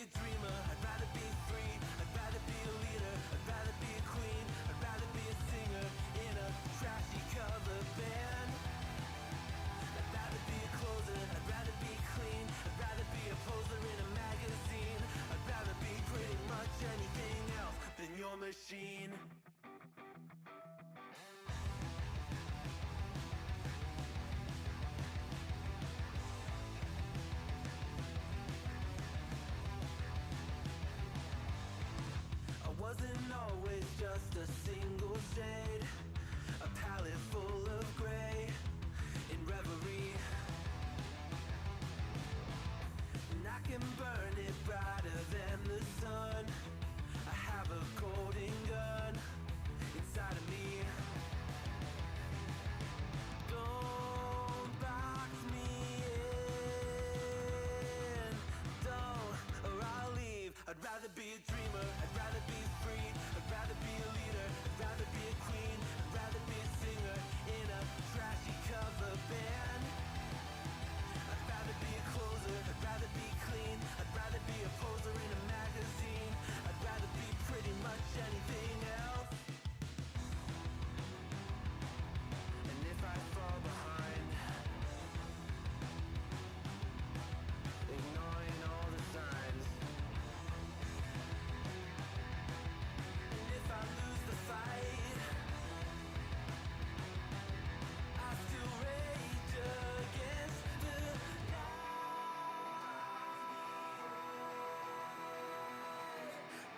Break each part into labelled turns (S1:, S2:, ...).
S1: a dreamer, I'd rather be free, I'd rather be a leader, I'd rather be a queen, I'd rather be a singer in a trashy cover band. I'd rather be a closer, I'd rather be clean, I'd rather be a poser in a magazine, I'd rather be pretty much anything else than your machine. Wasn't always just a single shade, a palette full of gray in reverie. And I can burn it brighter than the sun. I have a golden gun inside of me. Don't box me in, don't, or I'll leave. I'd rather be a dreamer, I'd rather be free, I'd rather be a leader, I'd rather be a queen, I'd rather be a singer in a trashy cover band. I'd rather be a closer, I'd rather be clean, I'd rather be a poser in a magazine, I'd rather be pretty much anything else. And if I fall behind, ignoring all the signs, if I lose the fight, I still rage against the night.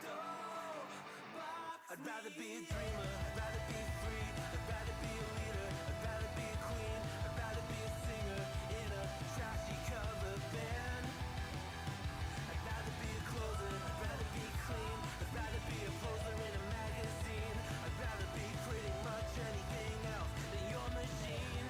S1: Don't box I'd rather be a dreamer, I'd rather be free, I'd rather be a leader, I'd rather be a queen, I'd rather be a singer in a trashy cover band. I'd rather be a closer, I'd rather be clean, I'd rather be a poser in a magazine, I'd rather be pretty much anything else than your machine.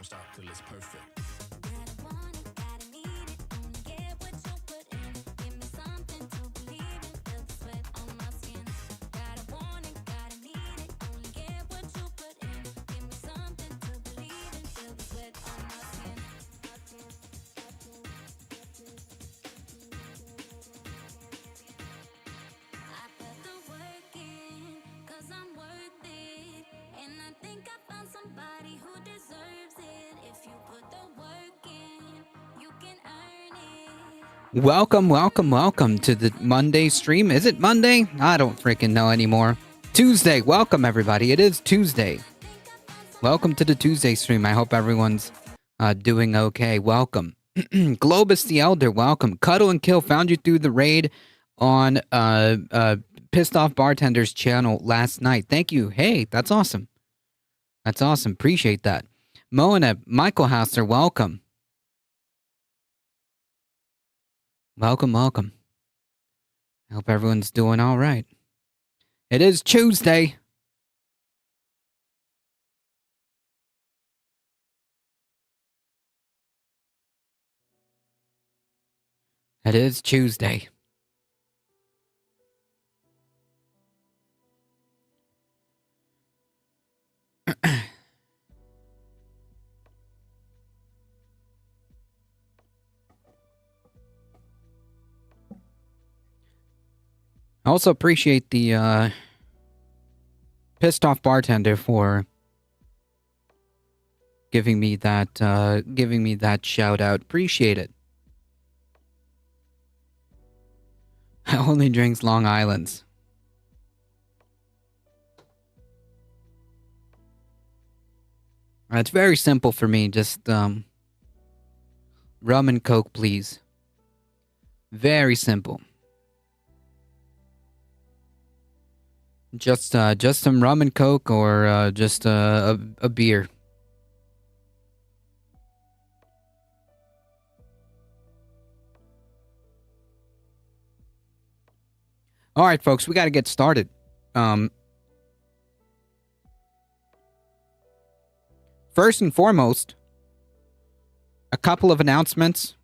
S1: stop till it's perfect.
S2: Gotta want it, gotta need it. Only get what you put in. Give me something to believe in. Feel the sweat on my skin. Gotta want it, gotta need it. Only get what you put in. Give me something to believe in. Feel the sweat on my skin. I put the work in, 'cause I'm worth it. And I think I found somebody who deserves it. If you put the work in, you can earn it.
S3: Welcome to the Monday stream. Is it Monday? I don't freaking know anymore. Tuesday. Welcome, everybody. It is Tuesday. Welcome to the Tuesday stream. I hope everyone's doing okay. Welcome. Globus the Elder, welcome. Cuddle and Kill found you through the raid on Pissed Off Bartender's channel last night. Thank you. Hey, that's awesome. That's awesome. Appreciate that. Moana, Michael Hauser, welcome. Welcome. I hope everyone's doing all right. It is Tuesday. It is Tuesday. I also appreciate the Pissed Off Bartender for giving me that shout out. Appreciate it. I only drinks Long Island's. It's very simple for me. Just rum and Coke, please. Very simple. Just some rum and Coke, or just a beer. All right, folks, we got to get started. First and foremost, a couple of announcements.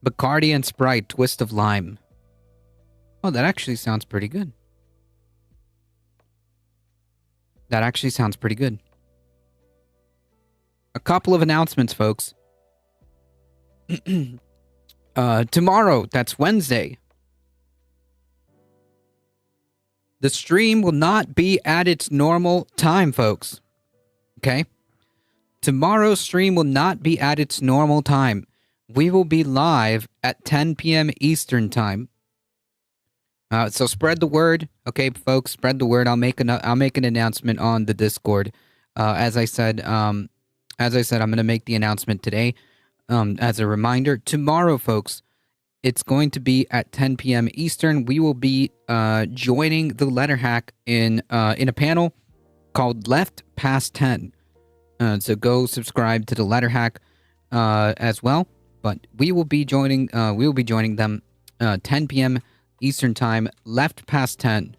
S3: Bacardi and Sprite, Twist of Lime. Oh, that actually sounds pretty good. A couple of announcements, folks. Tomorrow, that's Wednesday. The stream will not be at its normal time, folks. Okay? Tomorrow's stream will not be at its normal time. We will be live at 10 p.m. Eastern time. So spread the word, okay, folks. Spread the word. I'll make an announcement on the Discord. As I said, I'm going to make the announcement today. As a reminder, tomorrow, folks, it's going to be at 10 p.m. Eastern. We will be joining the Letter Hack in a panel called Left Past 10. So go subscribe to the Letter Hack as well. But we will be joining them 10 p.m. Eastern time, Left Past 10.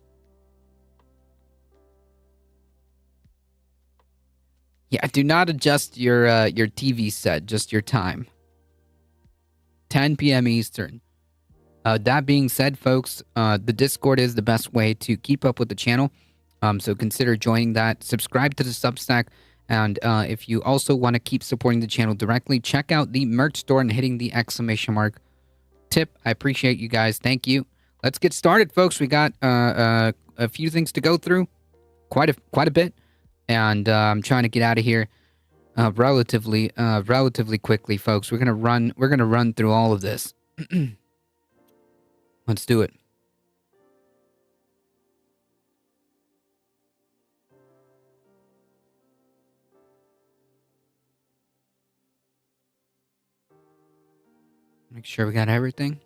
S3: Yeah, do not adjust your TV set, just your time. 10 p.m. Eastern. That being said, folks, the Discord is the best way to keep up with the channel. So consider joining that. Subscribe to the Substack. And if you also want to keep supporting the channel directly, check out the merch store and hitting the exclamation mark tip. I appreciate you guys. Thank you. Let's get started, folks. We got a few things to go through. Quite a bit. And I'm trying to get out of here relatively quickly, folks. We're gonna run through all of this. Let's do it. Make sure we got everything.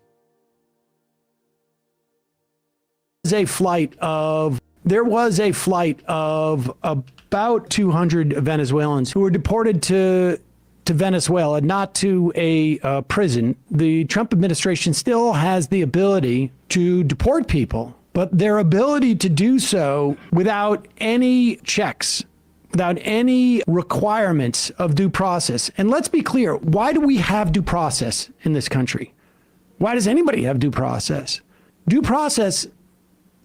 S4: There was a flight of about 200 Venezuelans who were deported to Venezuela, not to a prison. The Trump administration still has the ability to deport people but their ability to do so without any checks, without any requirements of due process. And let's be clear, why do we have due process in this country? Why does anybody have due process? Due process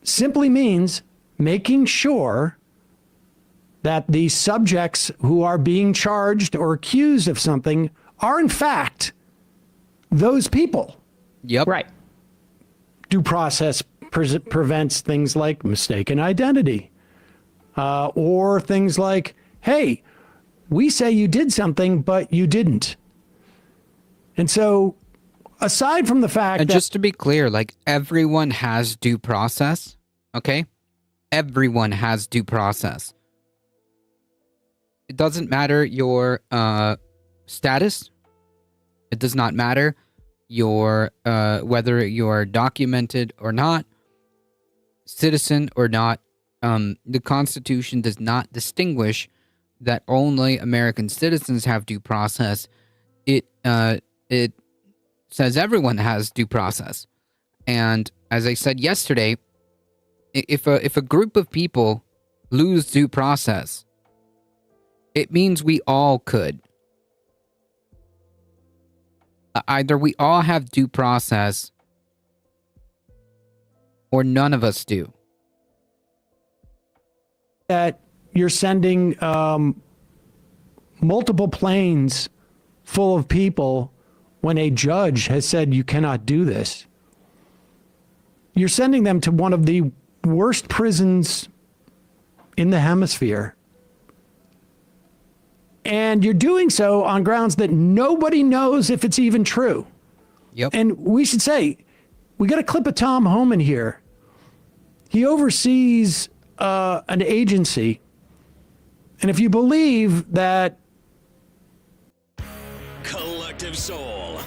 S4: simply means making sure that the subjects who are being charged or accused of something are in fact those people.
S3: Yep.
S5: Right.
S4: Due process prevents things like mistaken identity, or things like, hey, we say you did something, but you didn't. And so, aside from the fact
S3: And
S4: that
S3: just to be clear, like everyone has due process, okay? Everyone has due process. It doesn't matter your status. It does not matter your whether you're documented or not, citizen or not. The Constitution does not distinguish that only American citizens have due process. It says everyone has due process. And as I said yesterday, if a group of people lose due process, it means we all could. Either we all have due process or none of us do.
S4: that you're sending multiple planes full of people when a judge has said you cannot do this. You're sending them to one of the worst prisons in the hemisphere. And you're doing so on grounds that nobody knows if it's even true.
S3: Yep.
S4: And we should say, we got a clip of Tom Homan here. He oversees an agency. And if you believe that
S6: Collective Soul.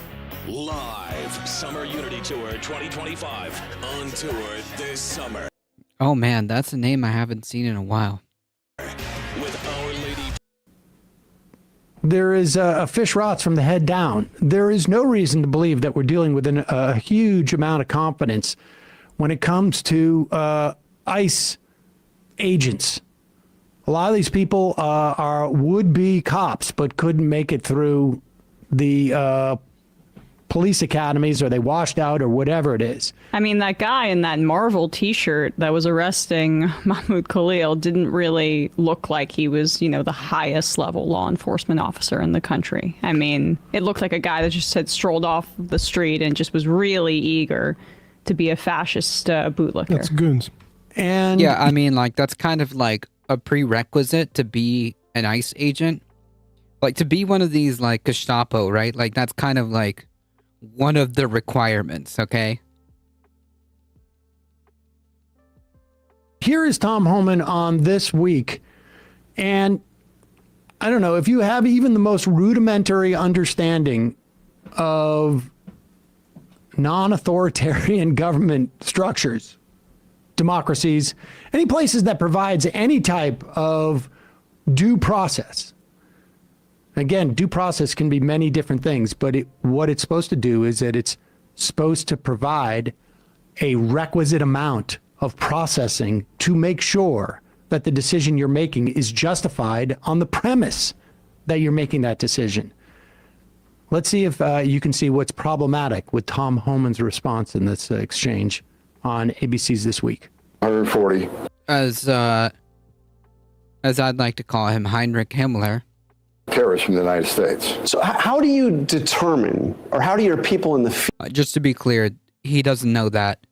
S6: Live Summer Unity Tour 2025. On tour this summer.
S3: Oh man, that's a name I haven't seen in a while.
S6: With Our Lady.
S4: there is a fish rots from the head down, there is no reason to believe that we're dealing with a huge amount of confidence when it comes to ICE agents. A lot of these people are would-be cops, but couldn't make it through the police academies, or they washed out, or whatever it is.
S5: I mean, that guy in that Marvel t-shirt that was arresting Mahmoud Khalil didn't really look like he was, you know, the highest level law enforcement officer in the country. I mean, it looked like a guy that just had strolled off the street and just was really eager to be a fascist bootlicker.
S7: That's goons.
S4: And
S3: Yeah, I mean, like, that's kind of like a prerequisite to be an ICE agent. Like, to be one of these, like, Gestapo, right? Like, that's kind of like one of the requirements, okay?
S4: here is Tom Homan on This Week. And I don't know, if you have even the most rudimentary understanding of non-authoritarian government structures, democracies, any places that provides any type of due process. Again, due process can be many different things, but what it's supposed to do is that it's supposed to provide a requisite amount of processing to make sure that the decision you're making is justified on the premise that you're making that decision. Let's see if you can see what's problematic with Tom Homan's response in this exchange on ABC's This Week.
S8: 140.
S3: As I'd like to call him, Heinrich Himmler.
S8: Terrorists from the United States.
S9: So how do you determine, or how do your people in the field?
S3: Just to be clear, he doesn't know that.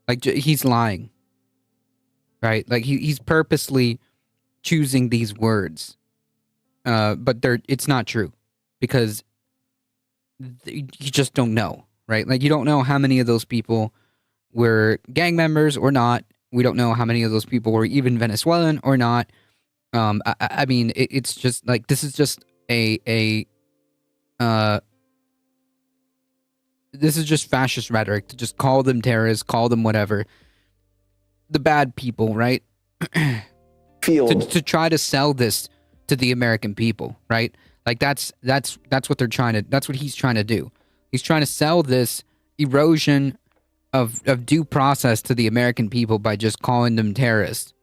S3: Like, he's lying. Right? Like, he's purposely choosing these words. But it's not true. Because you just don't know, right? Like, you don't know how many of those people were gang members or not. We don't know how many of those people were even Venezuelan or not. I mean, it's just like, this is just this is just fascist rhetoric to just call them terrorists, call them whatever. The bad people, right?
S9: Field.
S3: to try to sell this to the American people, right? Like, that's what they're trying to, that's what he's trying to do. He's trying to sell this erosion of due process to the American people by just calling them terrorists.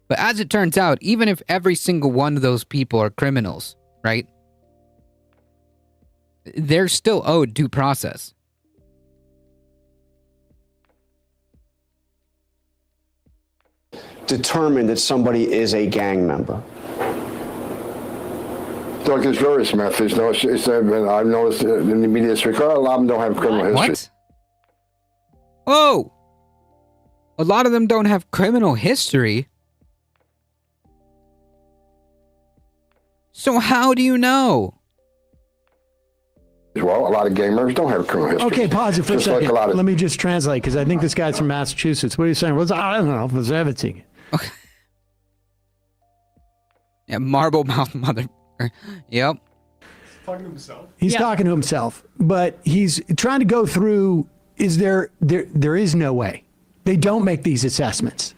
S3: But as it turns out, even if every single one of those people are criminals, right? They're still owed due process.
S9: Determine that somebody is a gang member?
S8: Doug, there's various methods. No, I've noticed in the media street, a lot of them don't have criminal history.
S3: What? Oh! A lot of them don't have criminal history. So how do you know?
S8: Well, a lot of gang members don't have criminal history.
S4: Okay, pause it for a
S8: Just like
S4: second.
S8: a lot of-
S4: Let me just translate because I think this guy's from Massachusetts. What are you saying? I don't know. Was everything?
S3: Okay. Yeah, marble mouth mother. Yep.
S4: He's
S5: Yeah.
S4: talking to himself, but he's trying to go through. There is no way. They don't make these assessments.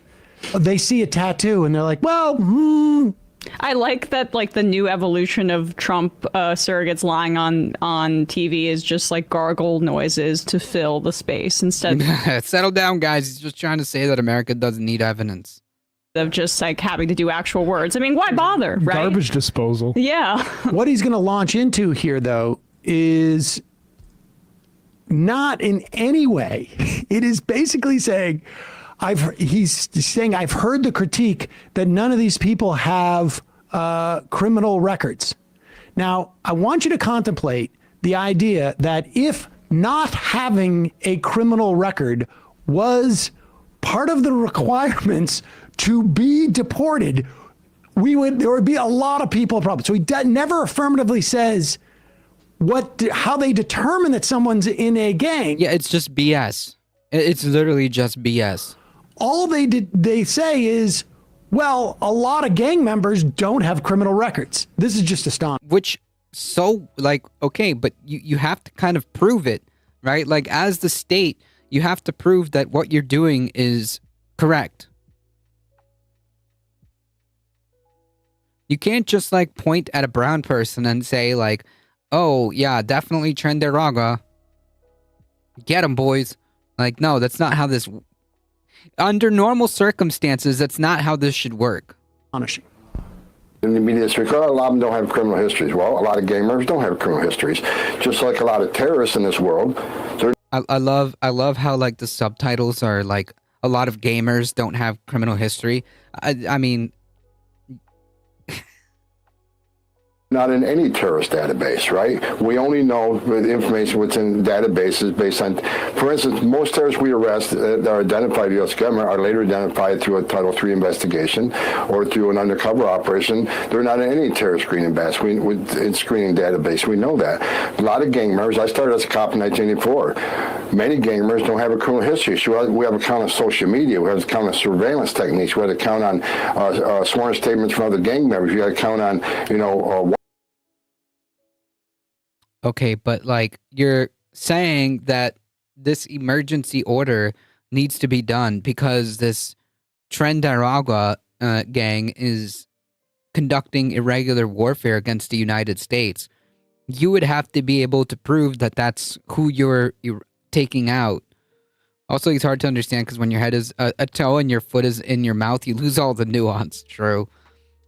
S4: They see a tattoo and they're like, well,
S5: I like that, like, the new evolution of Trump surrogates lying on TV is just like gargle noises to fill the space instead
S3: Settle down, guys. He's just trying to say that America doesn't need evidence.
S5: of just like having to do actual words. I mean, why bother, right?
S7: Garbage disposal.
S5: Yeah.
S4: what he's going to launch into here, though, is not in any way. It is basically saying, he's saying, I've heard the critique that none of these people have criminal records. Now, I want you to contemplate the idea that if not having a criminal record was part of the requirements to be deported, there would be a lot of people problem. So he never affirmatively says how they determine that someone's in a gang.
S3: Yeah, it's just BS. It's literally just BS.
S4: All they say is, well, a lot of gang members don't have criminal records. This is just astonishing.
S3: Which, so, like, okay, but you have to kind of prove it, right? Like, as the state, you have to prove that what you're doing is correct. You can't just, like, point at a brown person and say, like, oh, yeah, definitely Trenderagua. Get them, boys. Like, no, that's not how this... Under normal circumstances, that's not how this should work.
S8: In the media street, a lot of them don't have criminal histories. Well, a lot of gang members don't have criminal histories. Just like a lot of terrorists in this world.
S3: I love how, like, the subtitles are, like, a lot of gamers don't have criminal history. I mean...
S8: Not in any terrorist database, right? We only know the information what's in databases based on, for instance, most terrorists we arrest that are identified by the U.S. government are later identified through a Title III investigation or through an undercover operation. They're not in any terrorist screening screening database. We know that. A lot of gang members, I started as a cop in 1984. Many gang members don't have a criminal history. So we have a count of social media. We have a count of surveillance techniques. We have a count on sworn statements from other gang members. We have a count on,
S3: Okay, but, like, you're saying that this emergency order needs to be done because this Trenderagua gang is conducting irregular warfare against the United States. You would have to be able to prove that that's who you're taking out. Also, it's hard to understand because when your head is a toe and your foot is in your mouth, you lose all the nuance. True.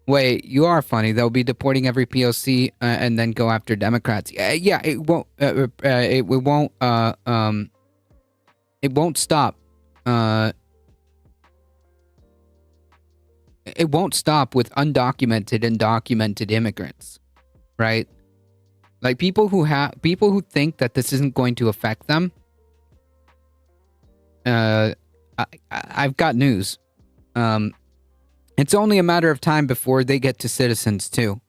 S3: Wait, you are funny. They'll be deporting every POC and then go after Democrats. Yeah, it won't. It won't. It won't stop. It won't stop with undocumented and documented immigrants, right? Like people who think that this isn't going to affect them. I've got news. It's only a matter of time before they get to citizens, too.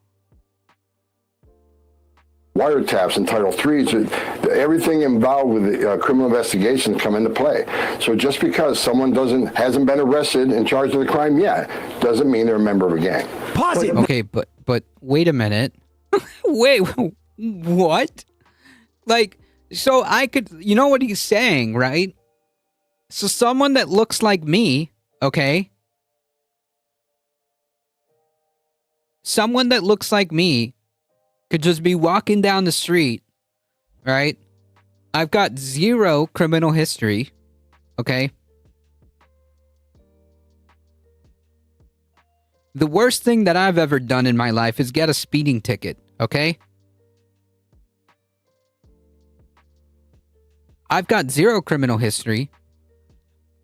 S8: Wiretaps and Title III, everything involved with the criminal investigations come into play. So just because someone hasn't been arrested and charged with a crime yet, doesn't mean they're a member of a gang.
S4: Pause it.
S3: Okay, but wait a minute. Wait, what? Like, so I could, you know what he's saying, right? So someone that looks like me, okay? Someone that looks like me could just be walking down the street, right? I've got 0 criminal history, okay? The worst thing that I've ever done in my life is get a speeding ticket, okay? I've got 0 criminal history,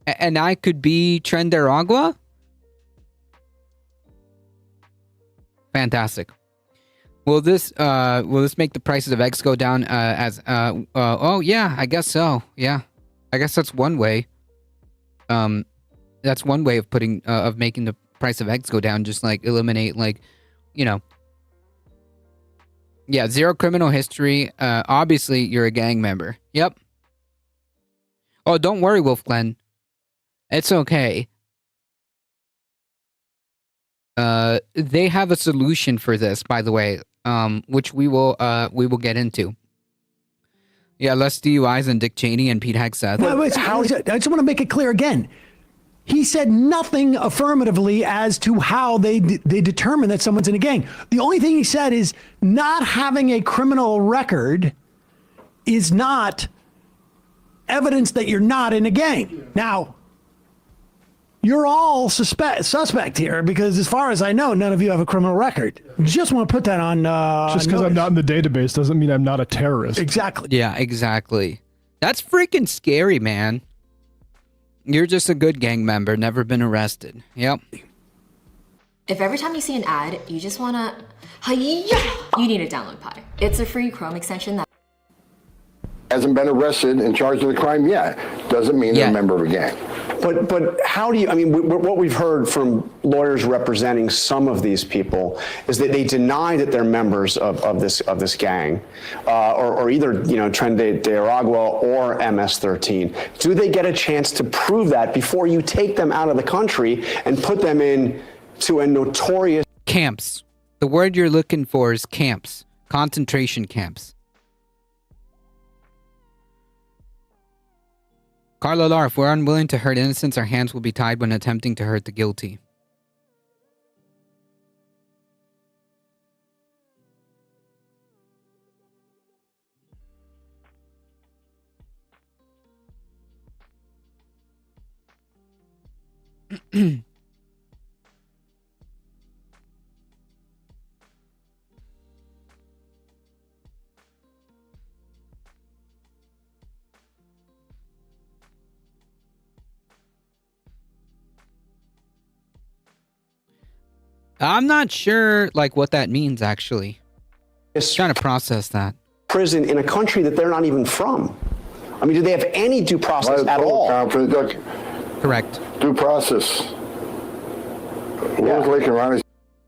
S3: and I could be Tren de Aragua? Fantastic. Will this make the prices of eggs go down oh yeah, I guess so. Yeah. I guess that's one way. That's one way of of making the price of eggs go down, just like eliminate yeah, 0 criminal history. Obviously you're a gang member. Yep. Oh, don't worry, Wolf Glenn. It's okay. They have a solution for this, by the way, which we will get into. Yeah, less DUIs than Dick Cheney and Pete Hegseth.
S4: I just want to make it clear again. He said nothing affirmatively as to how they determine that someone's in a gang. The only thing he said is not having a criminal record is not evidence that you're not in a gang. Now, you're all suspect here because, as far as I know, none of you have a criminal record. Just want to put that on.
S7: Just because I'm not in the database doesn't mean I'm not a terrorist.
S4: Exactly.
S3: Yeah, exactly. That's freaking scary, man. You're just a good gang member, never been arrested. Yep.
S10: If every time you see an ad, you just wanna, you need to download Pi. It's a free Chrome extension that
S8: Hasn't been arrested and charged with a crime yet. Doesn't mean they're a member of a gang.
S9: But how do you, I mean, what we've heard from lawyers representing some of these people is that they deny that they're members of this gang, or either, Tren de Aragua or MS-13. Do they get a chance to prove that before you take them out of the country and put them in to a notorious...
S3: Camps. The word you're looking for is camps. Concentration camps. Carla Lar, if we're unwilling to hurt innocents, our hands will be tied when attempting to hurt the guilty. I'm not sure, what that means, actually. Trying to process that.
S9: Prison in a country that they're not even from. I mean, do they have any due process at all?
S8: Look,
S3: correct.
S8: Due process. What was Lake and Ronnie's?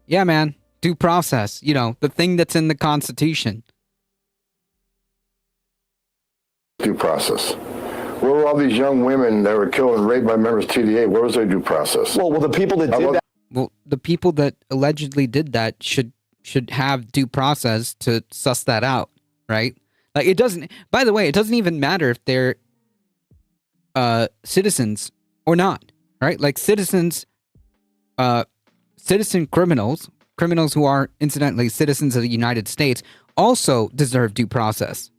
S3: Yeah, man. Due process. The thing that's in the Constitution.
S8: Due process. Where were all these young women that were killed and raped by members of TDA? Where was their due process?
S9: Well, the people that did that.
S3: Well, the people that allegedly did that should have due process to suss that out, right? It doesn't. By the way, it doesn't even matter if they're citizens or not, right? Citizens, citizen criminals who are incidentally citizens of the United States also deserve due process.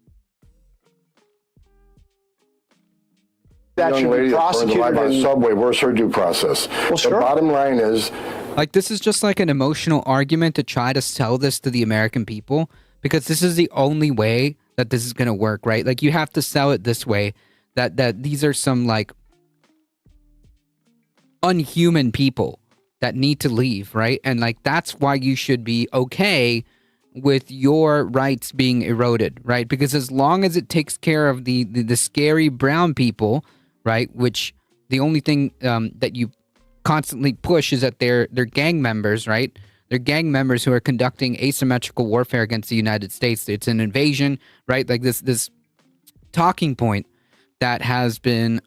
S8: That young lady that burned alive on subway, where's her due process? Well, sure. The bottom line is...
S3: this is just an emotional argument to try to sell this to the American people, because this is the only way that this is going to work, right? You have to sell it this way, that these are some, unhuman people that need to leave, right? And, that's why you should be okay with your rights being eroded, right? Because as long as it takes care of the scary brown people... right, which the only thing that you constantly push is that they're gang members, right? They're gang members who are conducting asymmetrical warfare against the United States. It's an invasion, right? This talking point that has been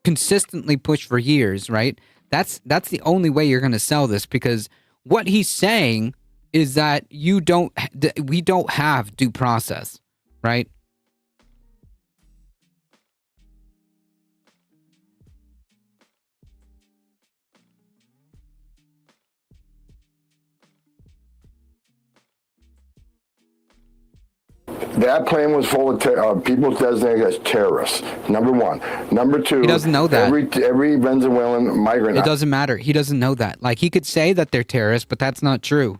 S3: consistently pushed for years, right? That's the only way you're going to sell this, because what he's saying is that we don't have due process, right?
S8: That plane was full of people designated as terrorists. Number one. Number two.
S3: He doesn't know that.
S8: Every Venezuelan migrant.
S3: It doesn't matter. He doesn't know that. Like, he could say that they're terrorists, but that's not true.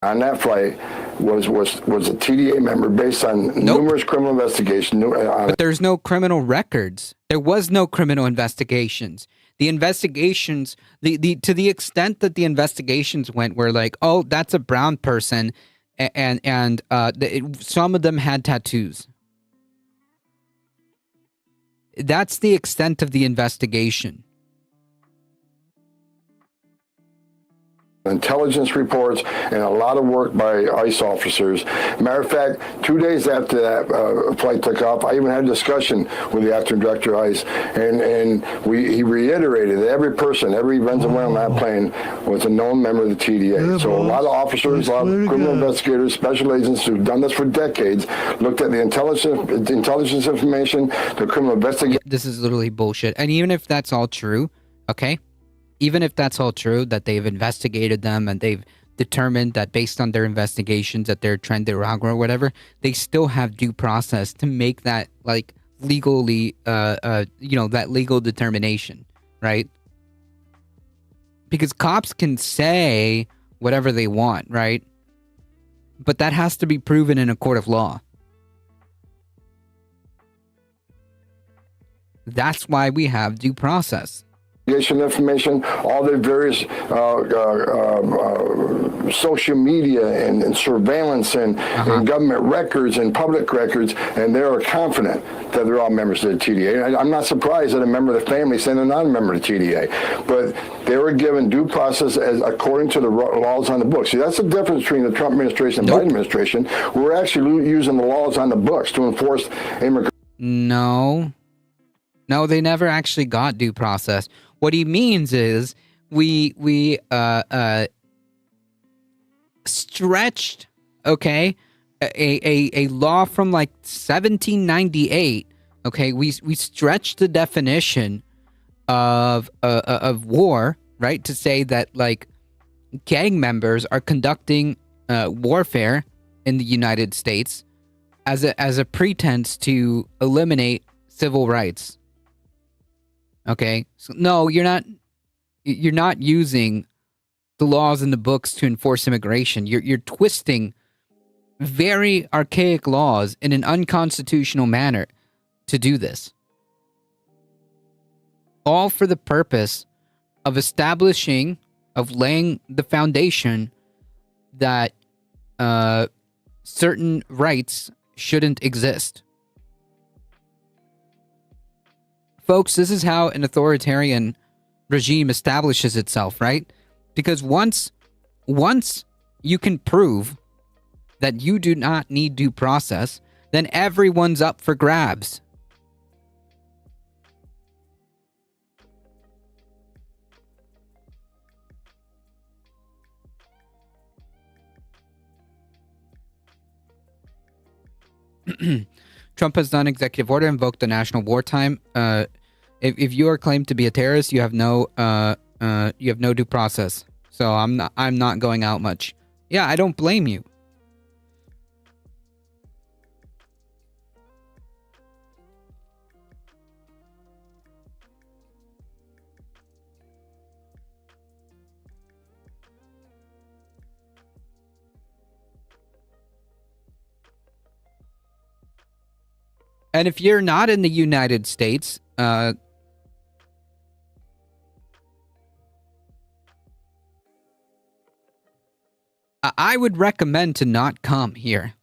S8: On that flight was a TDA member based on numerous criminal investigations.
S3: But there's no criminal records. There was no criminal investigations. The investigations, the to the extent that the investigations went, were like, oh, that's a brown person, and some of them had tattoos. That's the extent of the investigation.
S8: Intelligence reports and a lot of work by ICE officers. Matter of fact, 2 days after that flight took off, I even had a discussion with the acting director of ICE, and he reiterated that every person, every Venezuelan on that plane was a known member of the TDA. So a lot of officers, a lot of criminal investigators, special agents who've done this for decades, looked at the intelligence information, the criminal investigation.
S3: This is literally bullshit. And even if that's all true, okay? Even if that's all true, that they've investigated them and they've determined that based on their investigations that they're Tren de Aragua or whatever, they still have due process to make that, like, legally, that legal determination, right? Because cops can say whatever they want, right? But that has to be proven in a court of law. That's why we have due process.
S8: Information, all their various social media and surveillance and government records and public records, and they are confident that they're all members of the TDA. I'm not surprised that a member of the family saying they're not a member of the TDA, but they were given due process as according to the laws on the books. See, that's the difference between the Trump administration and Biden administration. We're actually using the laws on the books to enforce immigration.
S3: No, they never actually got due process. What he means is we stretched, okay, a law from like 1798. Okay, we stretched the definition of war, right, to say that, like, gang members are conducting warfare in the United States as a pretense to eliminate civil rights. Okay, so no, you're not using the laws in the books to enforce immigration. You're twisting very archaic laws in an unconstitutional manner to do this. All for the purpose of laying the foundation that certain rights shouldn't exist. Folks, this is how an authoritarian regime establishes itself, right? Because once you can prove that you do not need due process, then everyone's up for grabs. Trump has done executive order, invoked the national wartime. If you are claimed to be a terrorist, you have no due process. So I'm not going out much. Yeah, I don't blame you. And if you're not in the United States, I would recommend to not come here.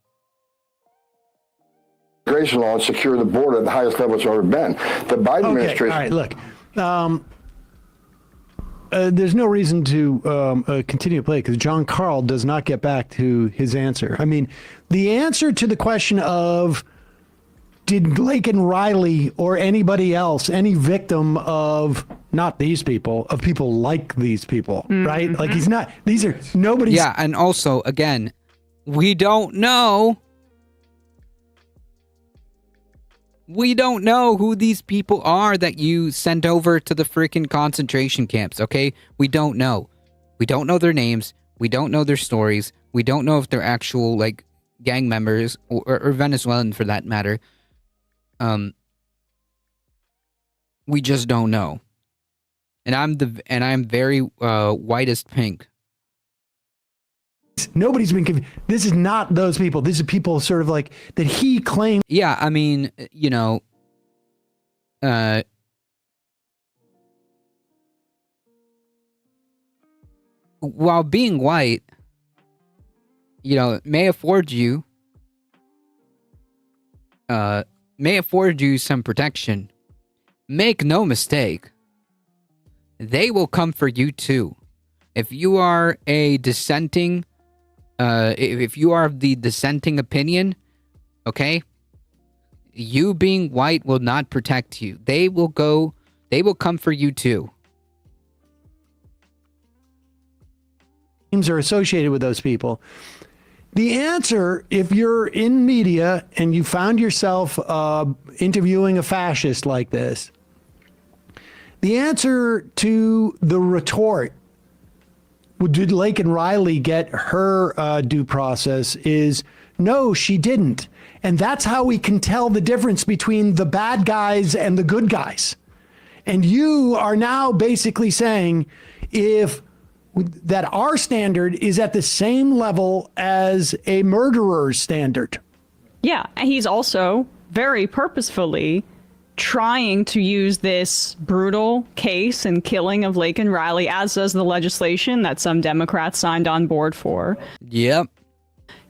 S8: Immigration law and secure the border at the highest level it's ever been. The Biden administration.
S4: All right, look. There's no reason to continue to play because John Carl does not get back to his answer. I mean, the answer to the question of did Laken Riley or anybody else, any victim of not these people, of people like these people, right? Like he's not, these are nobody's.
S3: Yeah, and also, again, we don't know. We don't know who these people are that you sent over to the freaking concentration camps, okay? We don't know. We don't know their names. We don't know their stories. We don't know if they're actual, like, gang members or Venezuelan for that matter. We just don't know. And I'm very white as pink.
S4: Nobody's been convicted. This is not those people. This is people sort of like that he claimed.
S3: Yeah, I mean, you know, while being white, you know, may afford you some protection. Make no mistake, they will come for you too. If you are a dissenting, if you are of the dissenting opinion, okay, you being white will not protect you. They will come for you too.
S4: Are associated with those people. The answer, if you're in media and you found yourself interviewing a fascist like this, the answer to the retort, did Laken Riley get her due process, is no, she didn't. And that's how we can tell the difference between the bad guys and the good guys. And you are now basically saying that our standard is at the same level as a murderer's standard.
S5: Yeah, and he's also very purposefully trying to use this brutal case and killing of Laken Riley, as does the legislation that some Democrats signed on board for.
S3: Yep.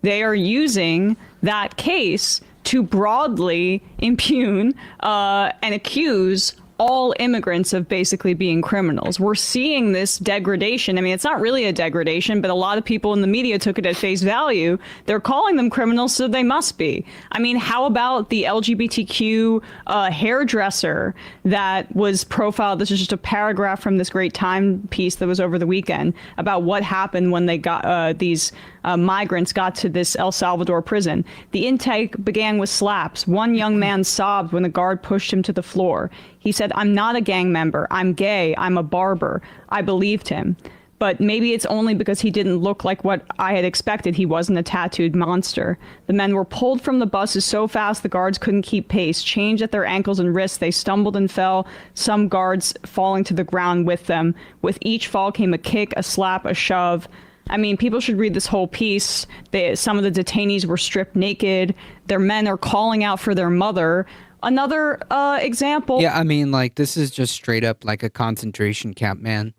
S5: They are using that case to broadly impugn and accuse all immigrants of basically being criminals. We're seeing this degradation. I mean, it's not really a degradation, but a lot of people in the media took it at face value. They're calling them criminals, so they must be. I mean, how about the LGBTQ hairdresser that was profiled? This is just a paragraph from this great Time piece that was over the weekend about what happened when they got these migrants got to this El Salvador prison. The intake began with slaps. One young man sobbed when the guard pushed him to the floor. He said, "I'm not a gang member. I'm gay. I'm a barber." I believed him. But maybe it's only because he didn't look like what I had expected. He wasn't a tattooed monster. The men were pulled from the buses so fast the guards couldn't keep pace. Chained at their ankles and wrists, they stumbled and fell, some guards falling to the ground with them. With each fall came a kick, a slap, a shove. I mean, people should read this whole piece. Some of the detainees were stripped naked. Their men are calling out for their mother. Another example.
S3: Yeah, I mean, like, this is just straight up like a concentration camp, man.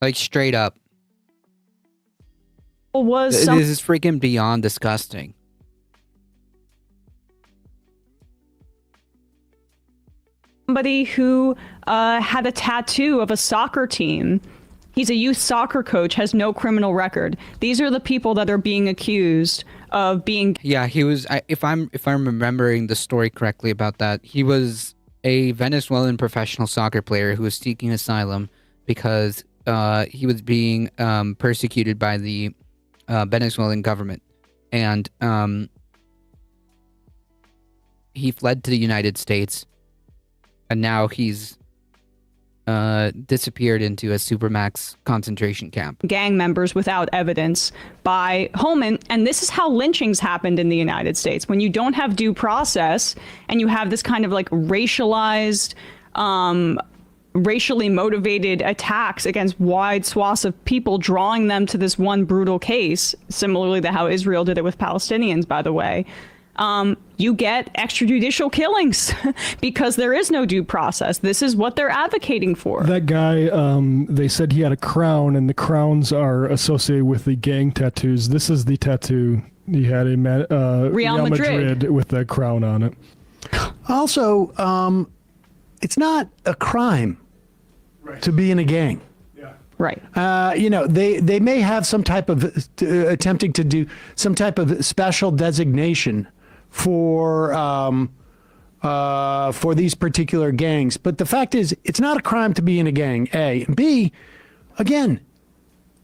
S3: Like, straight up.
S5: This
S3: is freaking beyond disgusting.
S5: Somebody who had a tattoo of a soccer team. He's a youth soccer coach, has no criminal record. These are the people that are being accused of being.
S3: Yeah, he was. If I'm remembering the story correctly about that, he was a Venezuelan professional soccer player who was seeking asylum because he was being persecuted by the Venezuelan government, and he fled to the United States, and now he's disappeared into a supermax concentration camp.
S5: Gang members without evidence by Holman. And this is how lynchings happened in the United States. When you don't have due process and you have this kind of like racialized, racially motivated attacks against wide swaths of people, drawing them to this one brutal case, similarly to how Israel did it with Palestinians, by the way. You get extrajudicial killings because there is no due process. This is what they're advocating for.
S7: That guy, they said he had a crown, and the crowns are associated with the gang tattoos. This is the tattoo. He had a Real Madrid with the crown on it.
S4: Also, it's not a crime to be in a gang.
S5: Right.
S4: You know, they may have some type of attempting to do some type of special designation for these particular gangs. But the fact is, it's not a crime to be in a gang, A. And B, again,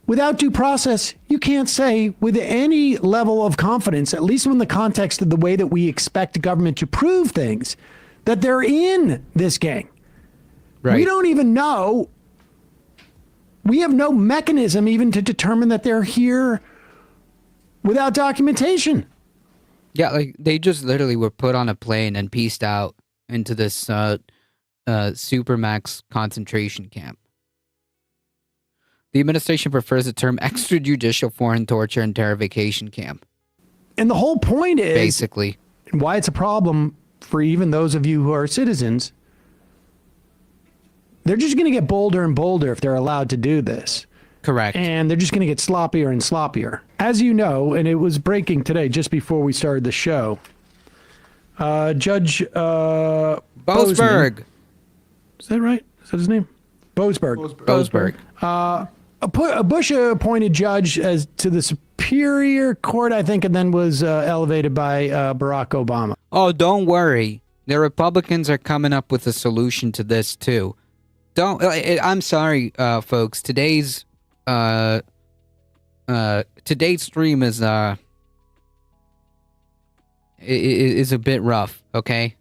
S4: without due process, you can't say with any level of confidence, at least in the context of the way that we expect government to prove things, that they're in this gang.
S3: Right.
S4: We don't even know. We have no mechanism even to determine that they're here without documentation.
S3: Yeah, like they just literally were put on a plane and pieced out into this supermax concentration camp. The administration prefers the term extrajudicial foreign torture interrogation camp.
S4: And the whole point is
S3: Basically.
S4: why it's a problem for even those of you who are citizens. They're just going to get bolder and bolder if they're allowed to do this.
S3: Correct.
S4: And they're just going to get sloppier and sloppier. As you know, and it was breaking today just before we started the show, Judge
S3: Boasberg.
S4: Bozeman, is that right? Is that his name? Boasberg. A Bush-appointed judge as to the Superior Court, I think, and then was elevated by Barack Obama.
S3: Oh, don't worry. The Republicans are coming up with a solution to this too. I'm sorry, folks. Today's stream is a bit rough. Okay.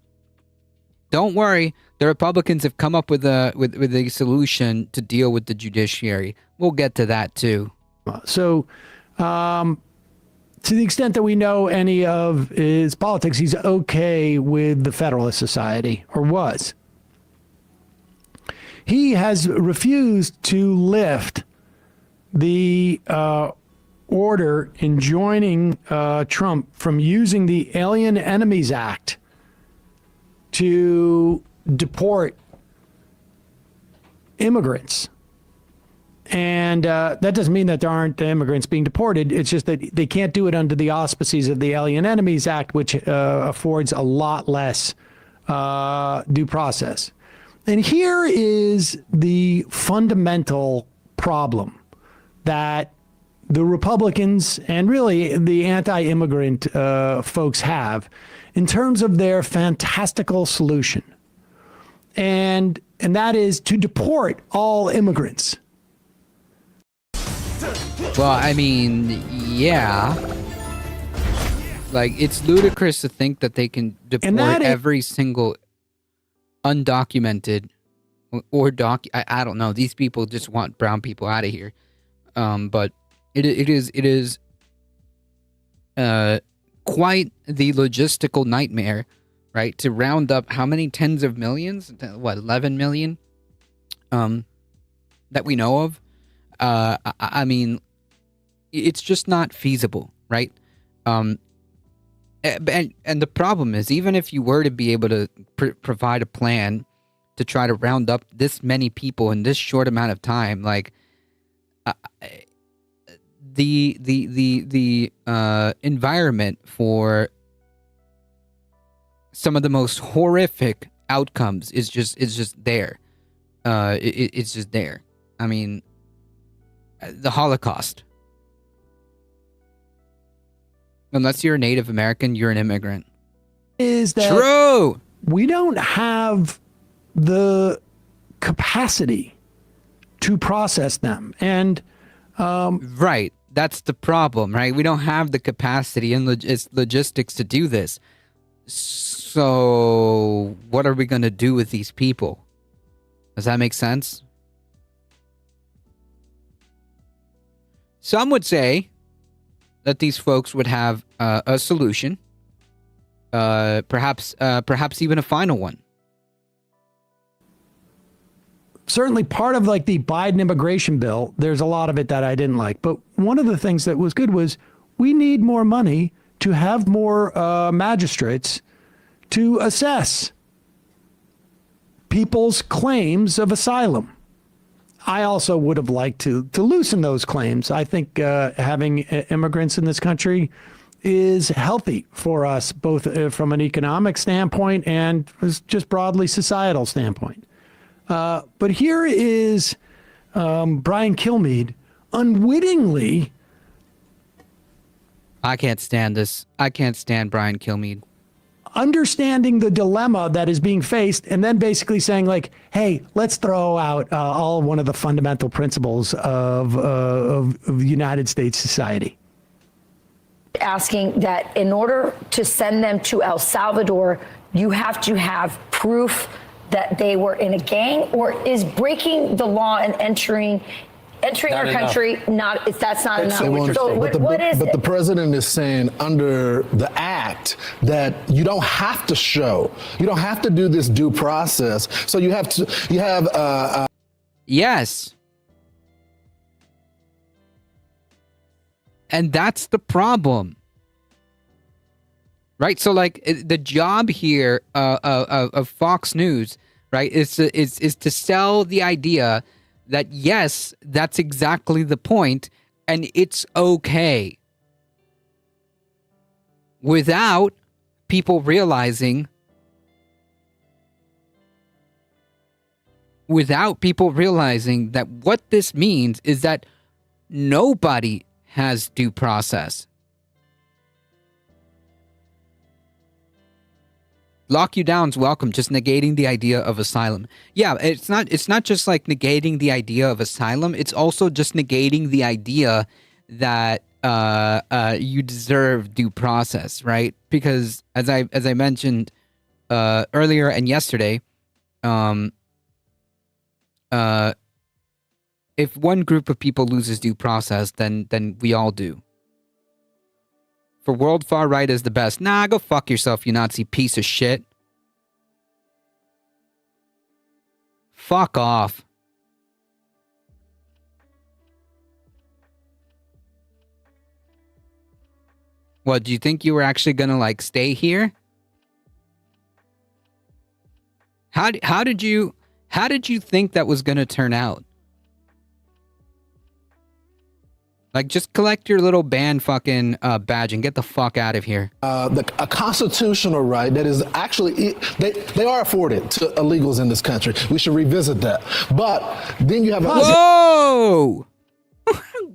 S3: Don't worry. The Republicans have come up with a solution to deal with the judiciary. We'll get to that too.
S4: So, to the extent that we know any of his politics, he's okay with the Federalist Society, or was. He has refused to lift the order enjoining Trump from using the Alien Enemies Act to deport immigrants. And that doesn't mean that there aren't immigrants being deported. It's just that they can't do it under the auspices of the Alien Enemies Act, which affords a lot less due process. And here is the fundamental problem that the Republicans and really the anti-immigrant folks have in terms of their fantastical solution. And that is to deport all immigrants.
S3: Well, I mean, yeah. Like, it's ludicrous to think that they can deport every single undocumented or I don't know. These people just want brown people out of here. But it is quite the logistical nightmare, right? To round up how many tens of millions? What, 11 million? That we know of. I mean, it's just not feasible, right? And the problem is, even if you were to be able to provide a plan to try to round up this many people in this short amount of time, like the environment for some of the most horrific outcomes is just there. It's just there. I mean, the Holocaust. Unless you're a Native American, you're an immigrant.
S4: Is that
S3: true?
S4: We don't have the capacity to process them. And
S3: right. That's the problem, right? We don't have the capacity and logistics to do this. So what are we going to do with these people? Does that make sense? Some would say that these folks would have a solution, perhaps even a final one.
S4: Certainly part of like the Biden immigration bill, there's a lot of it that I didn't like. But one of the things that was good was we need more money to have more magistrates to assess people's claims of asylum. I also would have liked to loosen those claims. I think having immigrants in this country is healthy for us, both from an economic standpoint and just broadly societal standpoint. But here is Brian Kilmeade unwittingly.
S3: I can't stand this. I can't stand Brian Kilmeade.
S4: Understanding the dilemma that is being faced and then basically saying like, hey, let's throw out all one of the fundamental principles of United States society.
S11: asking that in order to send them to El Salvador, you have to have proof that they were in a gang, or is breaking the law and entering our country that's not enough? So
S12: but the president is saying under the act that you don't have to show, you don't have to do this due process. So you have
S3: yes. And that's the problem. Right? So like the job here of Fox News, right, is to sell the idea that yes, that's exactly the point, and it's okay. Without people realizing that what this means is that nobody has due process. Lock you down's welcome, just negating the idea of asylum. Yeah, it's not just like negating the idea of asylum, it's also just negating the idea that you deserve due process, right? Because as I mentioned earlier and yesterday, if one group of people loses due process, then we all do. For world far right is the best. Nah, go fuck yourself, you Nazi piece of shit. Fuck off. What, do you think you were actually gonna like stay here? How did you think that was gonna turn out? Like, just collect your little band fucking badge and get the fuck out of here.
S12: A constitutional right that is actually, they are afforded to illegals in this country. We should revisit that. But then you have...
S3: Whoa!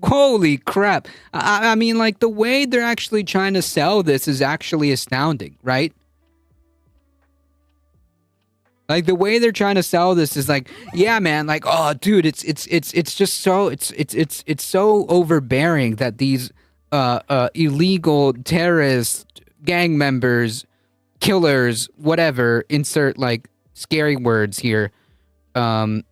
S3: Holy crap. I mean, like, the way they're actually trying to sell this is actually astounding, right? Like, the way they're trying to sell this is like, yeah, man, like, oh, dude, it's just so it's so overbearing that these illegal terrorists, gang members, killers, whatever, insert like scary words here, that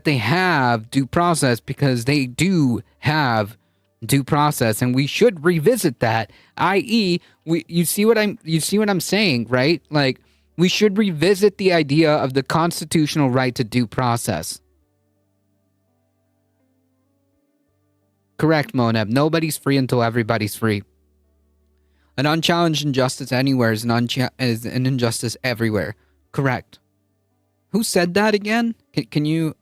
S3: they have due process, because they do have due process, and we should revisit that. I.e., you see what I'm saying, right? Like, we should revisit the idea of the constitutional right to due process. Correct, Moneb. Nobody's free until everybody's free. An unchallenged injustice anywhere is an injustice everywhere. Correct. Who said that again? Can you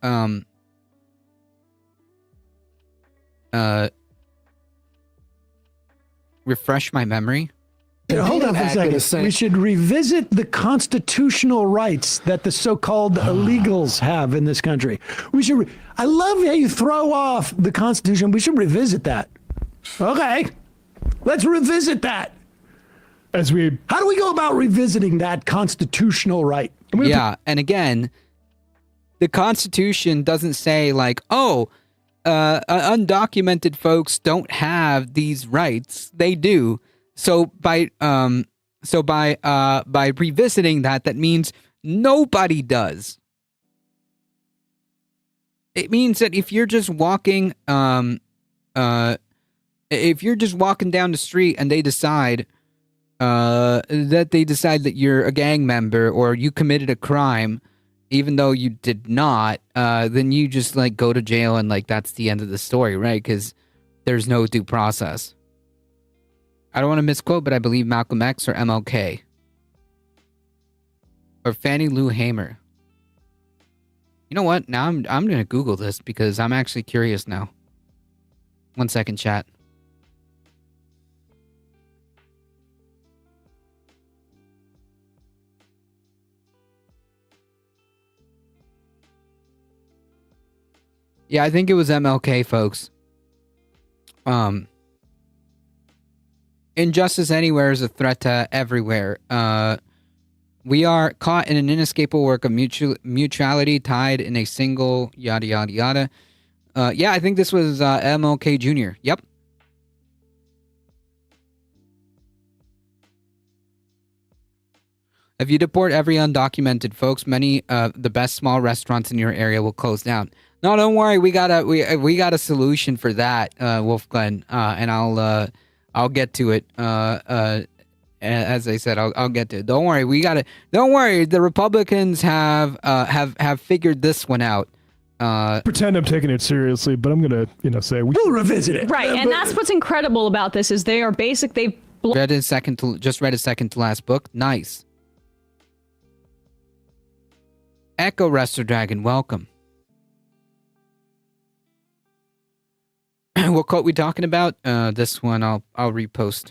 S3: refresh my memory?
S4: Hold on for a second. We should revisit the constitutional rights that the so-called illegals have in this country. I love how you throw off the Constitution. We should revisit that. Okay, let's revisit that. How do we go about revisiting that constitutional right?
S3: Yeah, and again, the Constitution doesn't say like, oh, undocumented folks don't have these rights. They do. So by revisiting that means nobody does. It means that if you're just walking down the street and they decide that you're a gang member or you committed a crime, even though you did not, then you just like go to jail and like that's the end of the story, right? Because there's no due process. I don't want to misquote, but I believe Malcolm X or MLK. Or Fannie Lou Hamer. You know what? Now I'm going to Google this because I'm actually curious now. 1 second, chat. Yeah, I think it was MLK, folks. Injustice anywhere is a threat to everywhere. We are caught in an inescapable work of mutuality, tied in a single yada yada yada. Yeah, I think this was MLK Jr. Yep. If you deport every undocumented folks, many the best small restaurants in your area will close down. No, don't worry. We got a solution for that, Wolf Glenn, and I'll get to it. As I said, I'll get to it. Don't worry. Don't worry. The Republicans have figured this one out.
S7: Pretend I'm taking it seriously, but I'm gonna say
S4: we'll revisit it.
S5: Right, and that's what's incredible about this is they've
S3: read a second to last book. Nice. Echo Wrestler Dragon, welcome. What quote we talking about? This one I'll repost.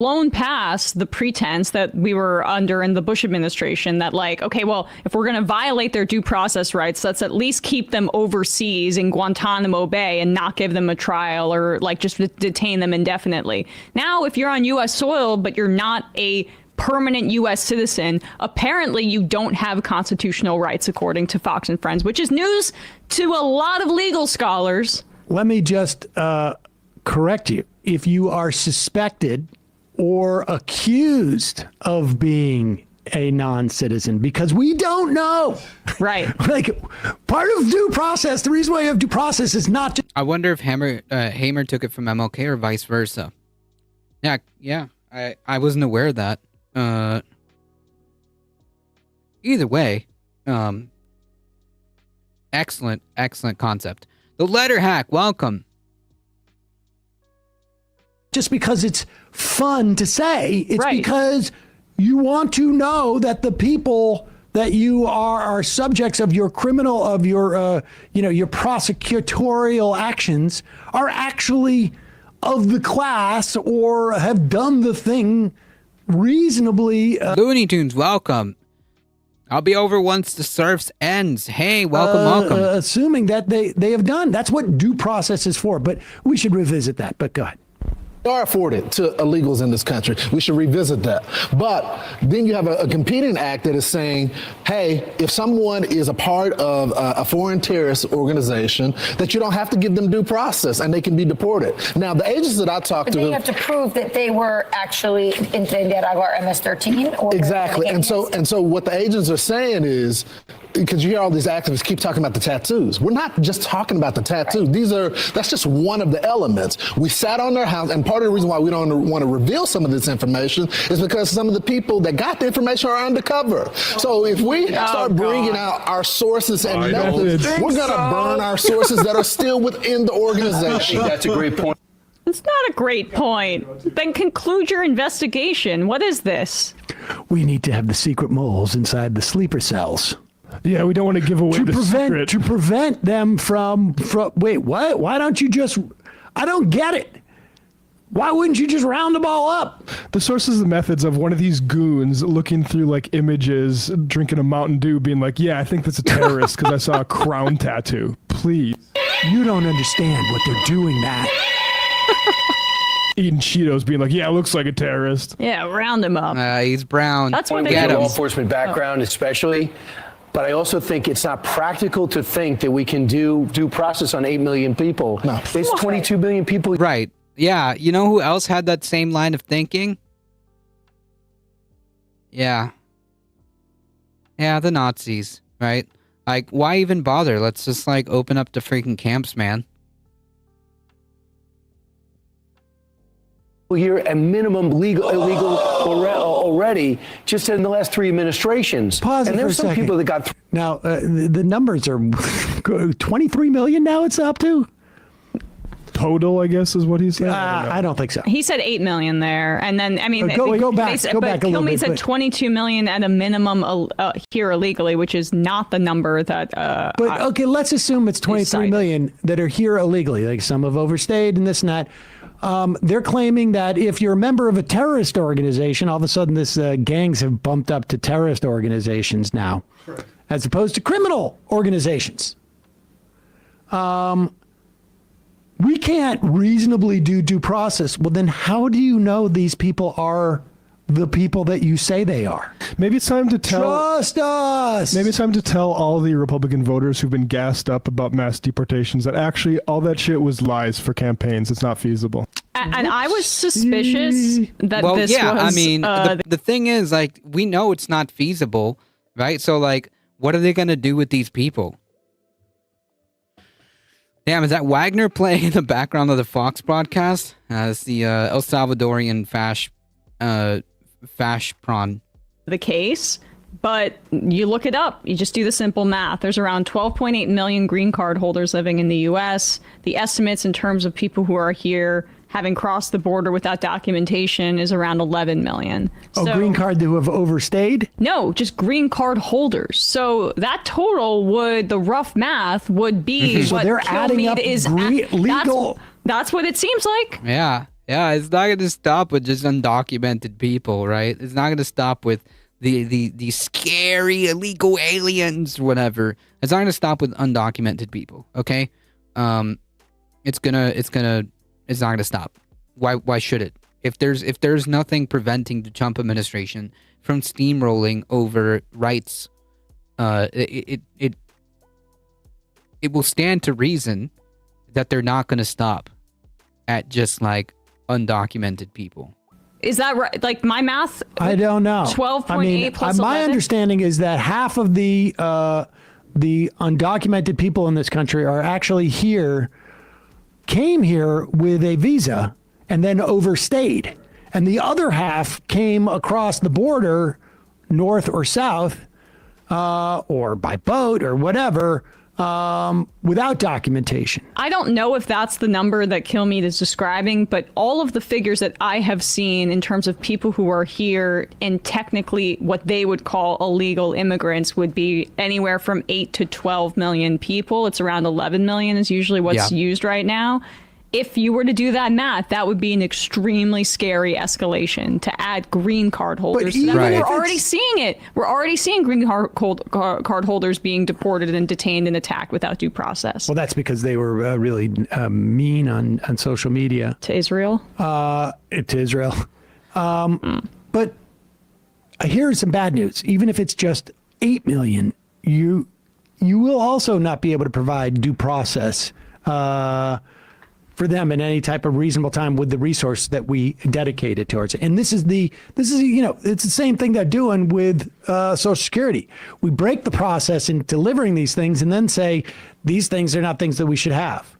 S5: Blown past the pretense that we were under in the Bush administration that like, okay, well, if we're going to violate their due process rights, let's at least keep them overseas in Guantanamo Bay and not give them a trial or like just detain them indefinitely. Now, if you're on U.S. soil, but you're not a permanent U.S. citizen, apparently you don't have constitutional rights according to Fox and Friends, which is news to a lot of legal scholars.
S4: Let me just correct you. If you are suspected or accused of being a non-citizen, because we don't know.
S5: Right.
S4: Like, part of due process, the reason why you have due process is not just...
S3: I wonder if Hamer took it from MLK or vice versa. Yeah, I wasn't aware of that. Either way, excellent concept. The letter hack, welcome.
S4: Just because it's fun to say, it's
S5: right.
S4: Because you want to know that the people that you are subjects of your criminal, of your, your prosecutorial actions are actually of the class or have done the thing reasonably.
S3: Looney Tunes, welcome. I'll be over once the service ends. Hey, welcome.
S4: Assuming that they have done. That's what due process is for. But we should revisit that. But go ahead.
S12: Are afforded to illegals in this country. We should revisit that. But then you have a competing act that is saying, hey, if someone is a part of a foreign terrorist organization, that you don't have to give them due process and they can be deported. Now, the agents that I talked to...
S11: But they have to prove that they were actually in Nicaragua or MS-13? Or
S12: exactly. And so what the agents are saying is, because you hear all these activists keep talking about the tattoos. We're not just talking about the tattoos. That's just one of the elements. We sat on their house, and part of the reason why we don't want to reveal some of this information is because some of the people that got the information are undercover. So if we start bringing out our sources and methods, we're going to burn our sources that are still within the organization.
S13: I think that's a great point.
S5: It's not a great point. Then conclude your investigation. What is this?
S4: We need to have the secret moles inside the sleeper cells.
S7: Yeah, we don't want to give away the secret.
S4: To prevent them from wait, what? Why don't you just... I don't get it. Why wouldn't you just round them all up?
S7: The sources and methods of one of these goons looking through like images, drinking a Mountain Dew, being like, yeah, I think that's a terrorist because I saw a crown tattoo. Please.
S4: You don't understand what they're doing, Matt.
S7: Eating Cheetos, being like, yeah, it looks like a terrorist.
S5: Yeah, round him up.
S3: He's brown.
S13: That's what they get law enforcement background, especially. But I also think it's not practical to think that we can do due process on 8 million people.
S12: No.
S13: There's 22 billion people.
S3: Right. Yeah. You know who else had that same line of thinking? Yeah. Yeah, the Nazis, right? Like, why even bother? Let's just, like, open up the freaking camps, man.
S13: Here at minimum illegal already, just in the last 3 administrations.
S4: Pause
S13: and
S4: for a
S13: there's some
S4: second.
S13: people that got...
S4: Now, the numbers are 23 million now it's up to?
S7: Total, I guess, is what he said.
S4: I don't think so.
S5: He said 8 million there, and then I mean,
S4: go back a little
S5: Kilmeade
S4: bit.
S5: said 22 million at a minimum here illegally, which is not the number that.
S4: But okay, let's assume it's 23 million that are here illegally. Like some have overstayed and this and that. They're claiming that if you're a member of a terrorist organization, all of a sudden this gangs have bumped up to terrorist organizations now, as opposed to criminal organizations. We can't reasonably do due process. Well, then how do you know these people are the people that you say they are?
S7: Maybe it's time to tell...
S4: Trust us!
S7: Maybe it's time to tell all the Republican voters who've been gassed up about mass deportations that actually all that shit was lies for campaigns. It's not feasible.
S5: And I was suspicious that this was...
S3: I mean, the thing is, like, we know it's not feasible, right? So, like, what are they going to do with these people? Damn, is that Wagner playing in the background of the Fox broadcast? It's the El Salvadorian Fashpron.
S5: The case, but you look it up. You just do the simple math. There's around 12.8 million green card holders living in the U.S. The estimates in terms of people who are here having crossed the border without documentation is around 11 million.
S4: Green card who have overstayed?
S5: No, just green card holders. So that total the rough math would be
S4: So
S5: what
S4: they're adding up legal.
S5: That's what it seems like.
S3: Yeah, it's not going to stop with just undocumented people, right? It's not going to stop with the scary illegal aliens, whatever. It's not going to stop with undocumented people, okay? It's not going to stop. Why should it? If there's nothing preventing the Trump administration from steamrolling over rights, it will stand to reason that they're not going to stop at just like undocumented people.
S5: Is that right? Like my math?
S4: I don't know.
S5: 12.8 plus
S4: my
S5: 11?
S4: understanding is that half of the undocumented people in this country are actually came here with a visa and then overstayed. And the other half came across the border, north or south, or by boat or whatever, without documentation.
S5: I don't know if that's the number that Kilmeade is describing, but all of the figures that I have seen in terms of people who are here and technically what they would call illegal immigrants would be anywhere from 8 to 12 million people. It's around 11 million is usually what's used right now. If you were to do that math, that would be an extremely scary escalation to add green card holders. To that. We're already seeing it. We're already seeing green card holders being deported and detained and attacked without due process.
S4: Well, that's because they were really mean on social media.
S5: To Israel?
S4: To Israel. But here's some bad news. Even if it's just 8 million, you will also not be able to provide due process for them in any type of reasonable time with the resource that we dedicated towards it. And this is it's the same thing they're doing with Social Security. We break the process in delivering these things and then say these things are not things that we should have.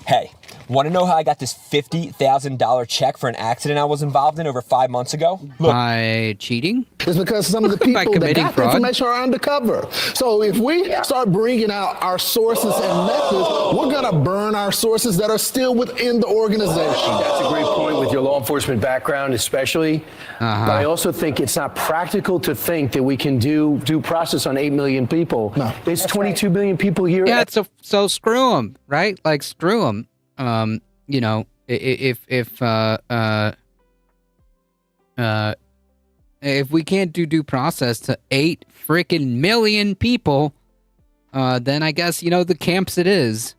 S14: Hey, want to know how I got this $50,000 check for an accident I was involved in over 5 months ago? Look.
S3: By cheating?
S12: It's because some of the people that got the information are undercover. So if we start bringing out our sources and methods, we're going to burn our sources that are still within the organization.
S13: That's a great point with your law enforcement background, especially. But I also think it's not practical to think that we can do due process on 8 million people. No. There's 22 million people here.
S3: Yeah, so screw them, right? Like, screw them. If we can't do due process to 8 freaking million people, then I guess, the camps it is.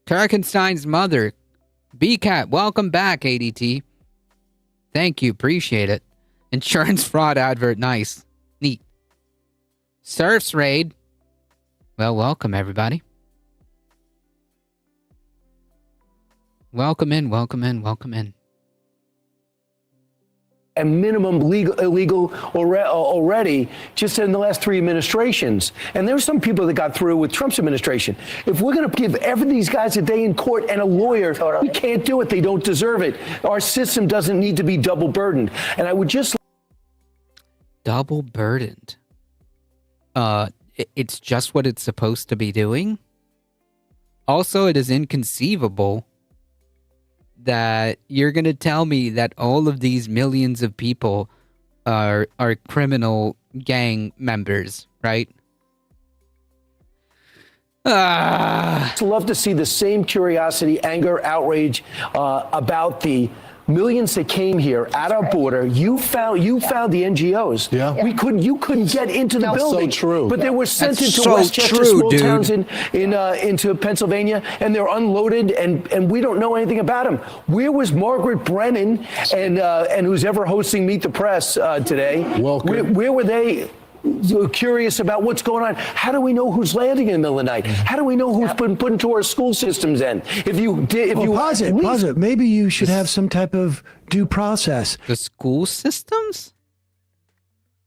S3: Turkenstein's mother, BCAT, welcome back, ADT. Thank you, appreciate it. Insurance fraud advert, nice. Neat. Surfs raid. Well, welcome, everybody. Welcome in.
S13: And minimum illegal already just in the last 3 administrations. And there's some people that got through with Trump's administration. If we're going to give these guys a day in court and a lawyer, we can't do it. They don't deserve it. Our system doesn't need to be double burdened. And I would just...
S3: Double burdened? It's just what it's supposed to be doing? Also, it is inconceivable that you're going to tell me that all of these millions of people are criminal gang members, right?
S13: I'd love to see the same curiosity, anger, outrage about the millions that came here at our border. You found the NGOs. Yeah. You couldn't get into the building.
S12: So true.
S13: But they were sent into Westchester, small towns into Pennsylvania, and they're unloaded, and we don't know anything about them. Where was Margaret Brennan and who's ever hosting Meet the Press today?
S12: Welcome.
S13: Where were they? curious about what's going on. How do we know who's landing in the middle of the night? How do we know who's been put into our school systems then?
S4: Pause it. Maybe you should have some type of due process.
S3: The school systems?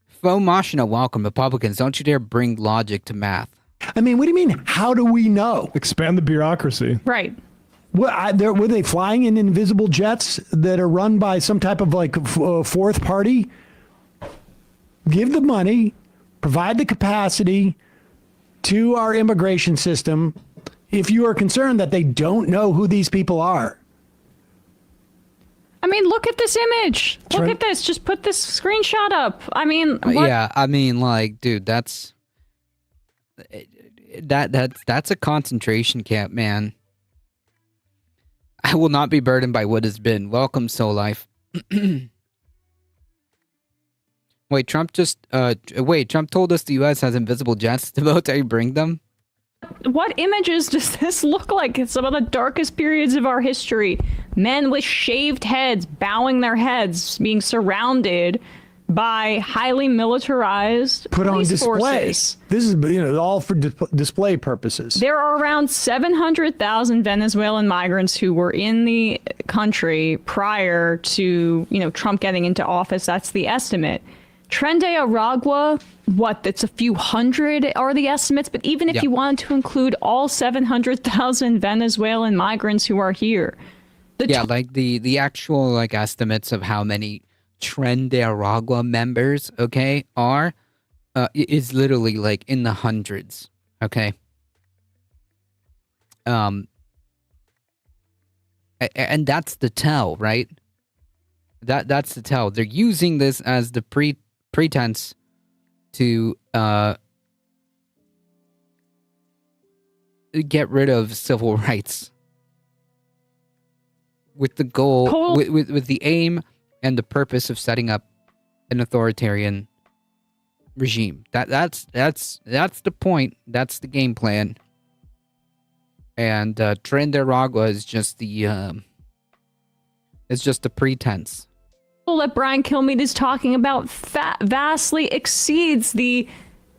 S3: Faux Machina, welcome. Republicans, don't you dare bring logic to math.
S4: I mean, what do you mean? How do we know?
S7: Expand the bureaucracy.
S5: Right.
S4: Were they flying in invisible jets that are run by some type of fourth party? Give the money, provide the capacity to our immigration system if you are concerned that they don't know who these people are.
S5: I mean, look at this image. Look at this. Just put this screenshot up. I mean, what?
S3: Yeah, I mean, like, dude, that's a concentration camp, man. I will not be burdened by what has been. Welcome, Soul Life. Wait, Trump told us the U.S. has invisible jets. The military bring them?
S5: What images does this look like? It's some of the darkest periods of our history. Men with shaved heads, bowing their heads, being surrounded by highly militarized
S4: Put on
S5: police
S4: display.
S5: forces.
S4: This is all for display purposes.
S5: There are around 700,000 Venezuelan migrants who were in the country prior to, Trump getting into office. That's the estimate. Tren de Aragua, that's a few hundred are the estimates, but even if you wanted to include all 700,000 Venezuelan migrants who are here.
S3: The actual estimates of how many Tren de Aragua members, are is literally in the hundreds, okay? And that's the tell, right? That's the tell. They're using this as the pretense to get rid of civil rights with the goal, with the aim and the purpose of setting up an authoritarian regime. That's the point. That's the game plan. And Tren de Aragua is just the pretense.
S5: That Brian Kilmeade is talking about vastly exceeds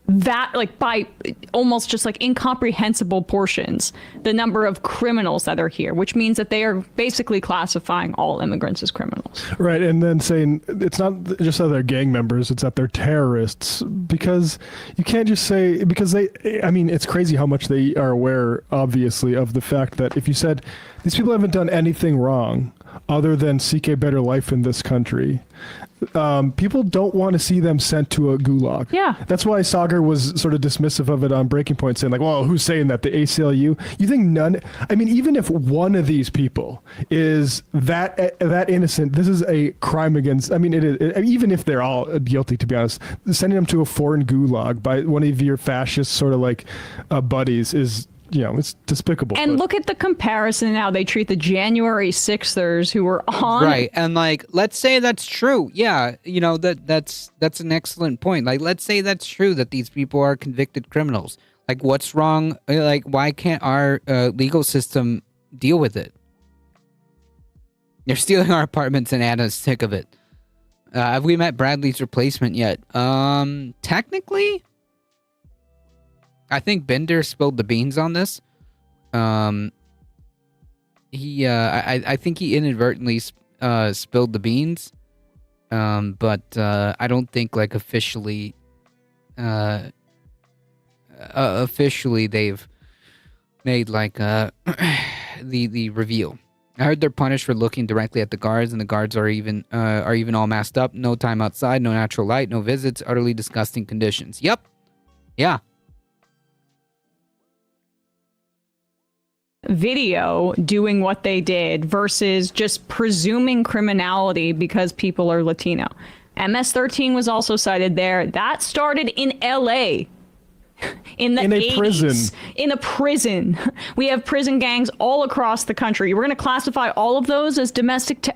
S5: by almost just incomprehensible portions the number of criminals that are here, which means that they are basically classifying all immigrants as criminals.
S7: Right, and then saying it's not just that they're gang members, it's that they're terrorists, because you can't just say, because it's crazy how much they are aware, obviously, of the fact that if you said these people haven't done anything wrong other than seek a better life in this country, people don't want to see them sent to a gulag.
S5: Yeah.
S7: That's why Sagar was sort of dismissive of it on Breaking Point, saying well, who's saying that? The ACLU? You think none? I mean, even if one of these people is that innocent, this is a crime against, it is, even if they're all guilty, to be honest, sending them to a foreign gulag by one of your fascist sort of buddies is, it's despicable.
S5: And look at the comparison how they treat the January 6thers who were on.
S3: Right. And let's say that's true. Yeah. That's an excellent point. Let's say that's true that these people are convicted criminals. What's wrong? Why can't our legal system deal with it? They're stealing our apartments and Anna's sick of it. Have we met Bradley's replacement yet? Technically, I think Bender spilled the beans on this. I think he inadvertently spilled the beans. But I don't think officially they've made the reveal. I heard they're punished for looking directly at the guards, and the guards are even all masked up. No time outside, no natural light, no visits, utterly disgusting conditions. Yep. Yeah.
S5: Video doing what they did versus just presuming criminality because people are Latino. MS-13 was also cited there. That started in LA in the 80s.
S7: Prison.
S5: In a prison. We have prison gangs all across the country. We're going to classify all of those as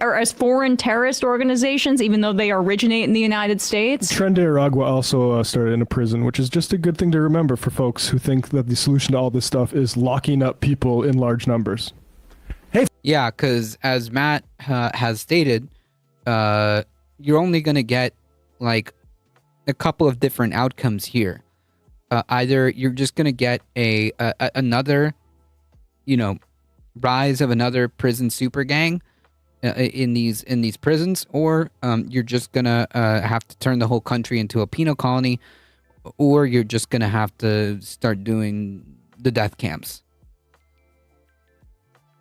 S5: or as foreign terrorist organizations, even though they originate in the United States.
S7: Tren de Aragua also started in a prison, which is just a good thing to remember for folks who think that the solution to all this stuff is locking up people in large numbers.
S3: Yeah, because as Matt has stated, you're only going to get a couple of different outcomes here. Either you're just going to get another, rise of another prison super gang in these prisons, or you're just going to have to turn the whole country into a penal colony, or you're just going to have to start doing the death camps.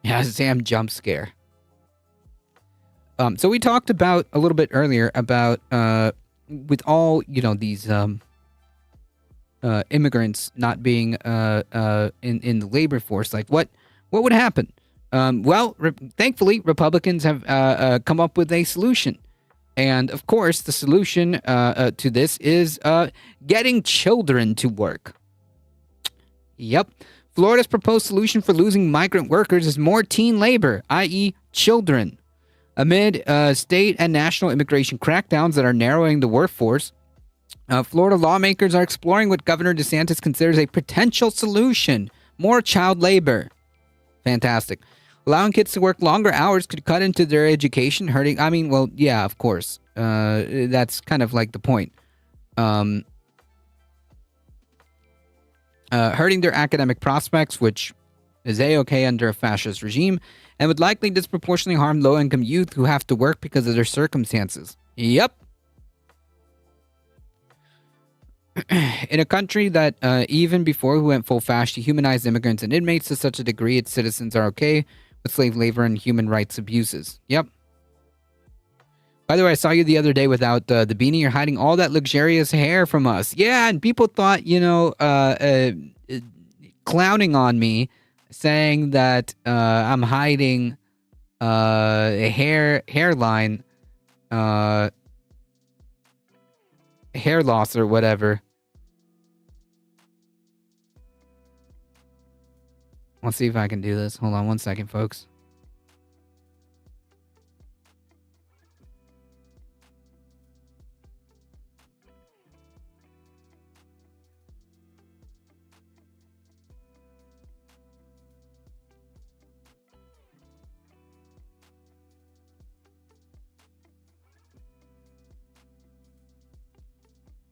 S3: Yeah, Sam jump scare. So we talked about a little bit earlier about with all these immigrants not being in the labor force, like what would happen? Thankfully, Republicans have come up with a solution, and of course, the solution to this is getting children to work. Yep. Florida's proposed solution for losing migrant workers is more teen labor, i.e. children. Amid state and national immigration crackdowns that are narrowing the workforce, Florida lawmakers are exploring what Governor DeSantis considers a potential solution: more child labor. Fantastic. Allowing kids to work longer hours could cut into their education, hurting... yeah, of course. That's kind of like the point. Hurting their academic prospects, which is A-okay under a fascist regime, and would likely disproportionately harm low-income youth who have to work because of their circumstances. Yep. In a country that, even before we went full fash, dehumanized immigrants and inmates to such a degree its citizens are okay with slave labor and human rights abuses. Yep. By the way, I saw you the other day without the beanie. You're hiding all that luxurious hair from us. Yeah, and people thought, clowning on me, saying that I'm hiding a hairline, hair loss or whatever. Let's see if I can do this. Hold on one second, folks.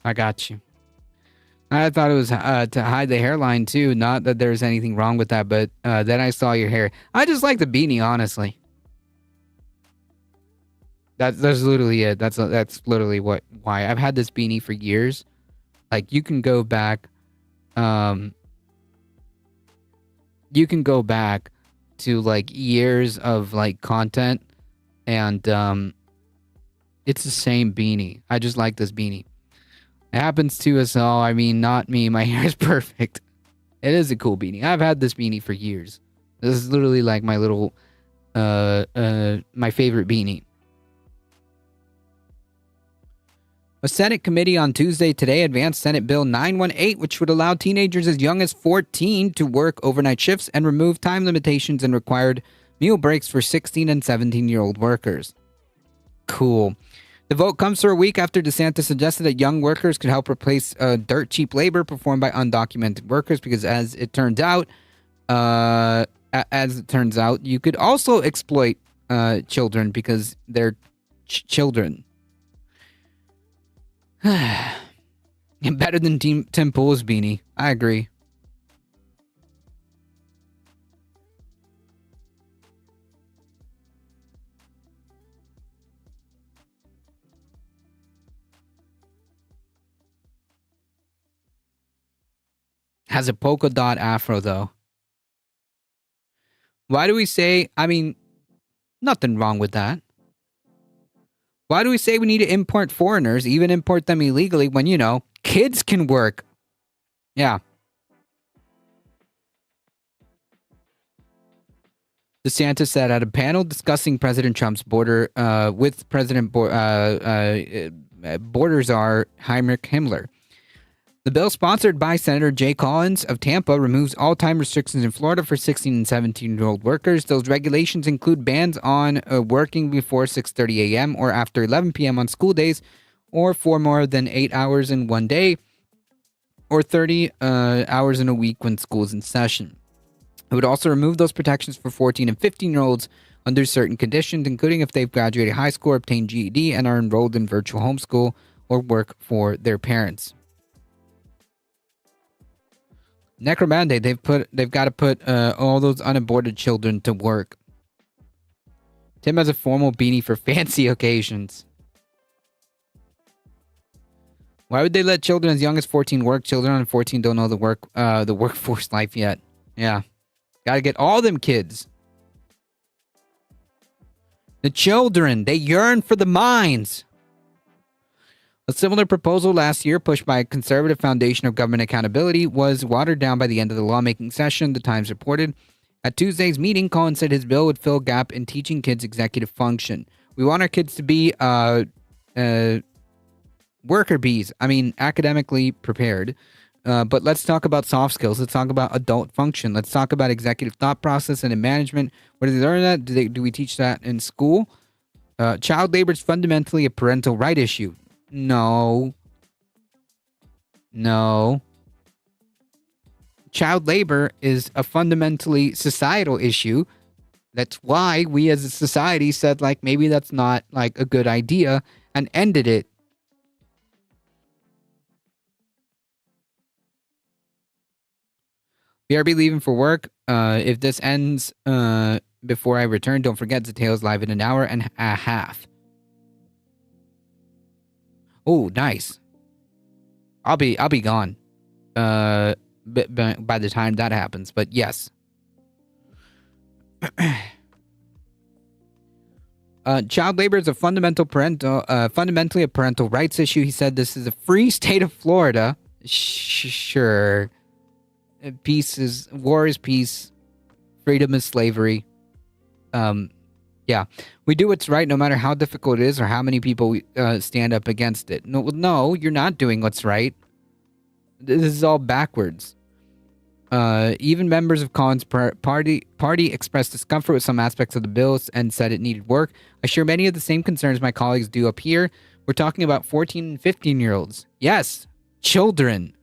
S3: I got you. I thought it was to hide the hairline too. Not that there's anything wrong with that, but then I saw your hair. I just like the beanie, honestly. That's literally it. That's literally why I've had this beanie for years. Like you can go back, to like years of like content, and it's the same beanie. I just like this beanie. It happens to us all. I mean, not me. My hair is perfect. It is a cool beanie. I've had this beanie for years. This is literally like my little, my favorite beanie. A Senate committee on Tuesday today advanced Senate Bill 918, which would allow teenagers as young as 14 to work overnight shifts and remove time limitations and required meal breaks for 16 and 17-year-old workers. Cool. The vote comes for a week after DeSantis suggested that young workers could help replace dirt cheap labor performed by undocumented workers, because as it turns out, you could also exploit children because they're children. Better than Tim Pool's beanie. I agree. Has a polka dot afro, though. Why do we say, nothing wrong with that. Why do we say we need to import foreigners, even import them illegally, when, kids can work? Yeah. DeSantis said at a panel discussing President Trump's border with border czar Heinrich Himmler. The bill, sponsored by Senator Jay Collins of Tampa, removes all time restrictions in Florida for 16 and 17-year-old workers. Those regulations include bans on working before 6:30 a.m. or after 11 p.m. on school days, or for more than 8 hours in one day, or 30 hours in a week when school's in session. It would also remove those protections for 14 and 15-year-olds under certain conditions, including if they've graduated high school, obtained GED, and are enrolled in virtual homeschool or work for their parents. Necromande, they've got to put all those unaborted children to work. Tim has a formal beanie for fancy occasions. Why would they let children as young as 14 work? Children under 14 don't know the workforce life yet. Yeah. Gotta get all them kids. The children, they yearn for the mines. A similar proposal last year, pushed by a conservative foundation of government accountability, was watered down by the end of the lawmaking session, the Times reported. At Tuesday's meeting, Collins said his bill would fill a gap in teaching kids executive function. We want our kids to be worker bees. I mean, academically prepared. But let's talk about soft skills. Let's talk about adult function. Let's talk about executive thought process and in management. Where do they learn that? Do we teach that in school? Child labor is fundamentally a parental right issue. No. Child labor is a fundamentally societal issue. That's why we as a society said, like, maybe that's not, like, a good idea and ended it. BRB leaving for work. If this ends before I return, don't forget Zateo live in an hour and a half. Oh, nice. I'll be gone. By the time that happens, but yes. Child labor is a fundamentally a parental rights issue. He said this is a free state of Florida. Sure. War is peace. Freedom is slavery. Yeah. We do what's right no matter how difficult it is or how many people stand up against it. No, you're not doing what's right. This is all backwards. Even members of Collins' party expressed discomfort with some aspects of the bills and said it needed work. I share many of the same concerns my colleagues do up here. We're talking about 14 and 15-year-olds. Yes, children.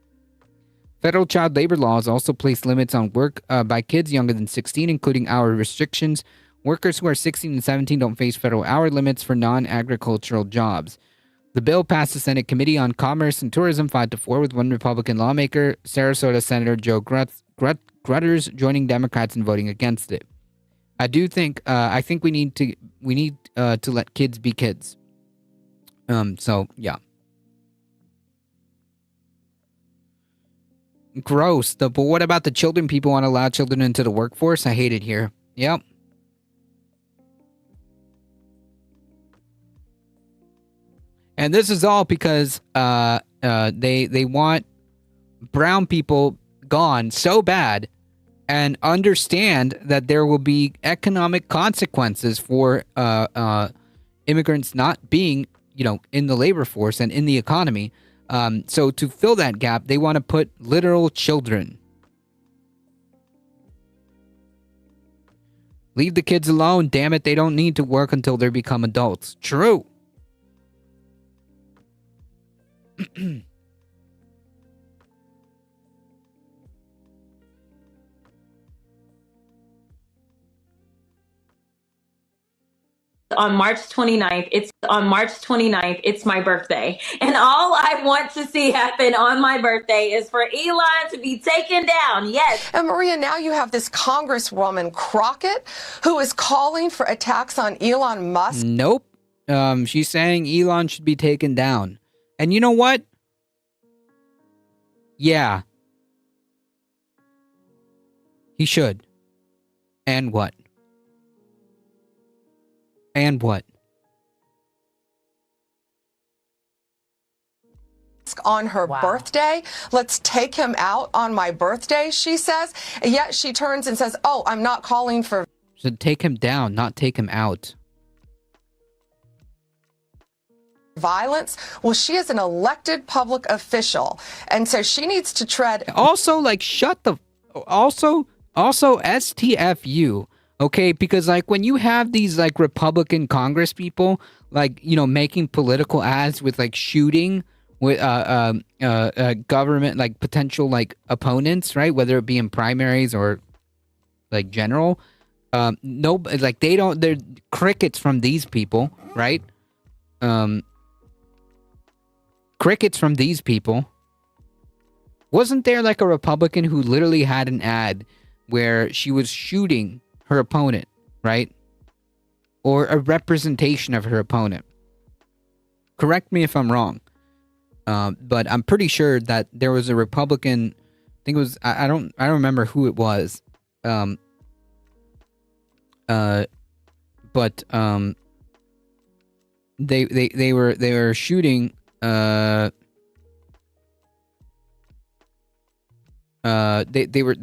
S3: Federal child labor laws also place limits on work by kids younger than 16, including hour restrictions. Workers who are 16 and 17 don't face federal hour limits for non-agricultural jobs. The bill passed the Senate Committee on Commerce and Tourism 5-4 with one Republican lawmaker, Sarasota Senator Joe Grutters, joining Democrats in voting against it. I think we need to let kids be kids. So yeah. Gross. But what about the children? People want to allow children into the workforce? I hate it here. Yep. And this is all because they want brown people gone so bad and understand that there will be economic consequences for immigrants not being, in the labor force and in the economy. So to fill that gap, they want to put literal children. Leave the kids alone. Damn it, they don't need to work until they become adults. True.
S15: On March 29th, it's my birthday. And all I want to see happen on my birthday is for Elon to be taken down. Yes.
S16: And Maria, now you have this Congresswoman Crockett who is calling for attacks on Elon Musk.
S3: Nope. She's saying Elon should be taken down. And you know what? Yeah. He should. And what? And what?
S16: On her birthday. Let's take him out on my birthday, she says. Yet she turns and says, oh, I'm not calling for...
S3: Should take him down, not take him out.
S16: Violence. Well, she is an elected public official, and so she needs to tread.
S3: Also, like, shut the. Also, STFU. Okay, because like when you have these like Republican Congress people, like making political ads with like shooting with government like potential like opponents, right? Whether it be in primaries or like general. No, like they're crickets from these people, right? crickets from these people. Wasn't there like a Republican who literally had an ad where she was shooting her opponent, right? Or a representation of her opponent. Correct me if I'm wrong. But I'm pretty sure that there was a Republican, I think it was, I don't remember who it was. But they were shooting they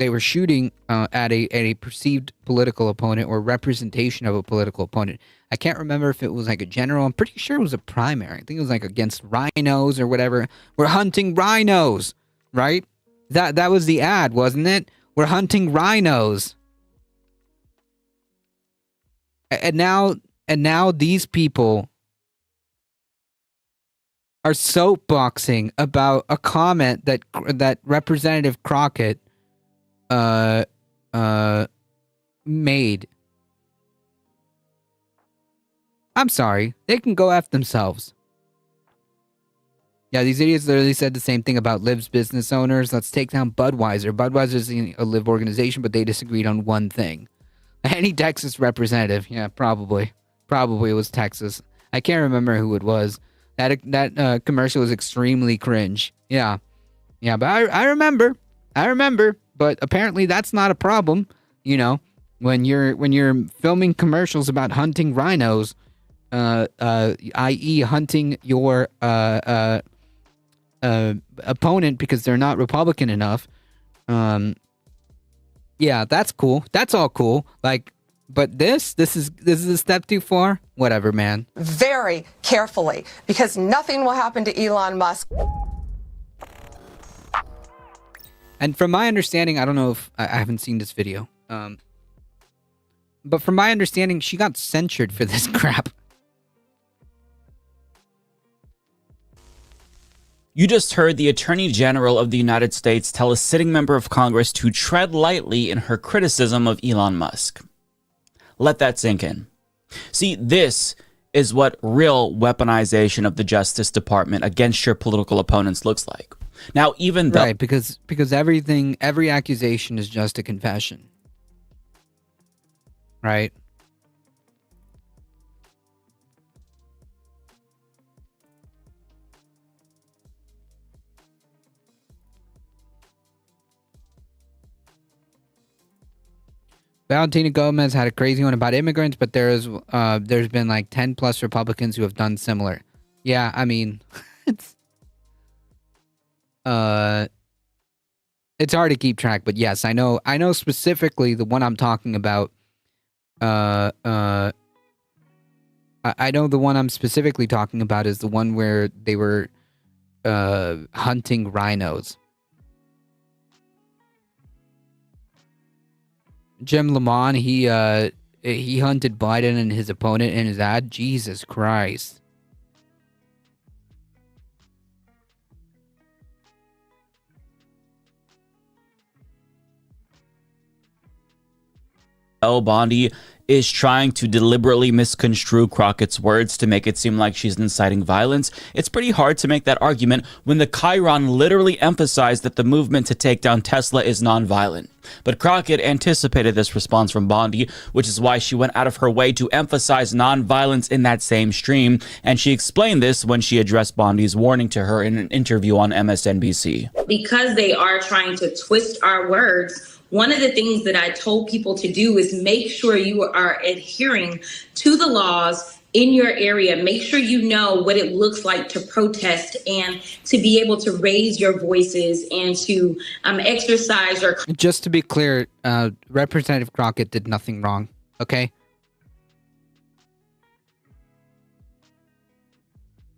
S3: were shooting at a perceived political opponent or representation of a political opponent. I can't remember if it was like a general. I'm pretty sure it was a primary. I think it was like against rhinos or whatever. We're hunting rhinos, right? That was the ad, wasn't it? We're hunting rhinos. And now these people are soapboxing about a comment that Representative Crockett made. I'm sorry, they can go F themselves. Yeah, these idiots literally said the same thing about Liv's business owners. Let's take down Budweiser. Budweiser is a Liv organization, but they disagreed on one thing. Any Texas representative, yeah, probably it was Texas. I can't remember who it was. That commercial was extremely cringe. Yeah, but I remember. But apparently that's not a problem. You know, when you're filming commercials about hunting rhinos, i.e., hunting your opponent because they're not Republican enough. Yeah, that's cool. That's all cool. Like, but this is a step too far. Whatever, man.
S16: Very carefully, because nothing will happen to Elon Musk.
S3: And from my understanding, I don't know if I haven't seen this video. But from my understanding, she got censured for this crap.
S17: You just heard the Attorney General of the United States tell a sitting member of Congress to tread lightly in her criticism of Elon Musk. Let that sink in. See, this is what real weaponization of the Justice Department against your political opponents looks like. Now, even though...
S3: Right, because every accusation is just a confession. Right? Valentina Gomez had a crazy one about immigrants, but there's been like 10 plus Republicans who have done similar. Yeah, I mean, it's hard to keep track, but yes, I know specifically the one I'm talking about. I know the one I'm specifically talking about is the one where they were hunting rhinos. Jim Lamont, he hunted Biden and his opponent in his ad. Jesus Christ.
S17: El Bondi is trying to deliberately misconstrue Crockett's words to make it seem like she's inciting violence, it's pretty hard to make that argument when the Chiron literally emphasized that the movement to take down Tesla is nonviolent. But Crockett anticipated this response from Bondi, which is why she went out of her way to emphasize nonviolence in that same stream, and she explained this when she addressed Bondi's warning to her in an interview on MSNBC.
S15: Because they are trying to twist our words, one of the things that I told people to do is make sure you are adhering to the laws in your area. Make sure you know what it looks like to protest and to be able to raise your voices and to exercise your...
S3: Just to be clear, Representative Crockett did nothing wrong, okay?